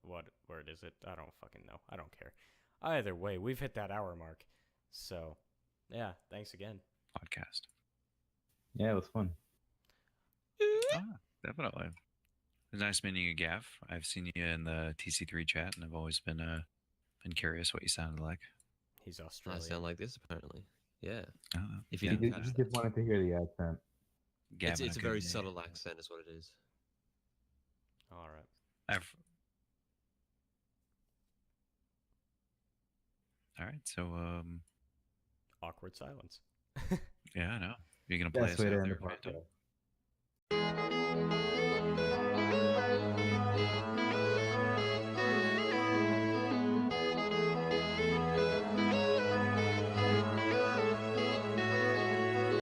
Speaker 1: what word is it? I don't fucking know. I don't care. Either way, we've hit that hour mark. So, yeah, thanks again.
Speaker 4: Podcast.
Speaker 3: Yeah, it was fun.
Speaker 4: Definitely. It was nice meeting you, Gav. I've seen you in the TC3 chat, and I've always been curious what you sounded like.
Speaker 1: He's
Speaker 2: I
Speaker 1: Australian.
Speaker 2: sound like this apparently. Yeah.
Speaker 4: Oh,
Speaker 2: If you
Speaker 4: yeah,
Speaker 2: didn't
Speaker 3: He
Speaker 2: catch
Speaker 3: just
Speaker 2: that.
Speaker 3: wanted to hear the accent.
Speaker 4: Gavin,
Speaker 2: It's a very subtle accent, is what it is.
Speaker 1: All right.
Speaker 4: All right, so
Speaker 1: Awkward silence.
Speaker 4: yeah, I know. You're gonna play
Speaker 3: Best
Speaker 4: us
Speaker 3: way to
Speaker 4: out
Speaker 3: end
Speaker 4: there,
Speaker 3: the
Speaker 4: Phantom?
Speaker 3: podcast.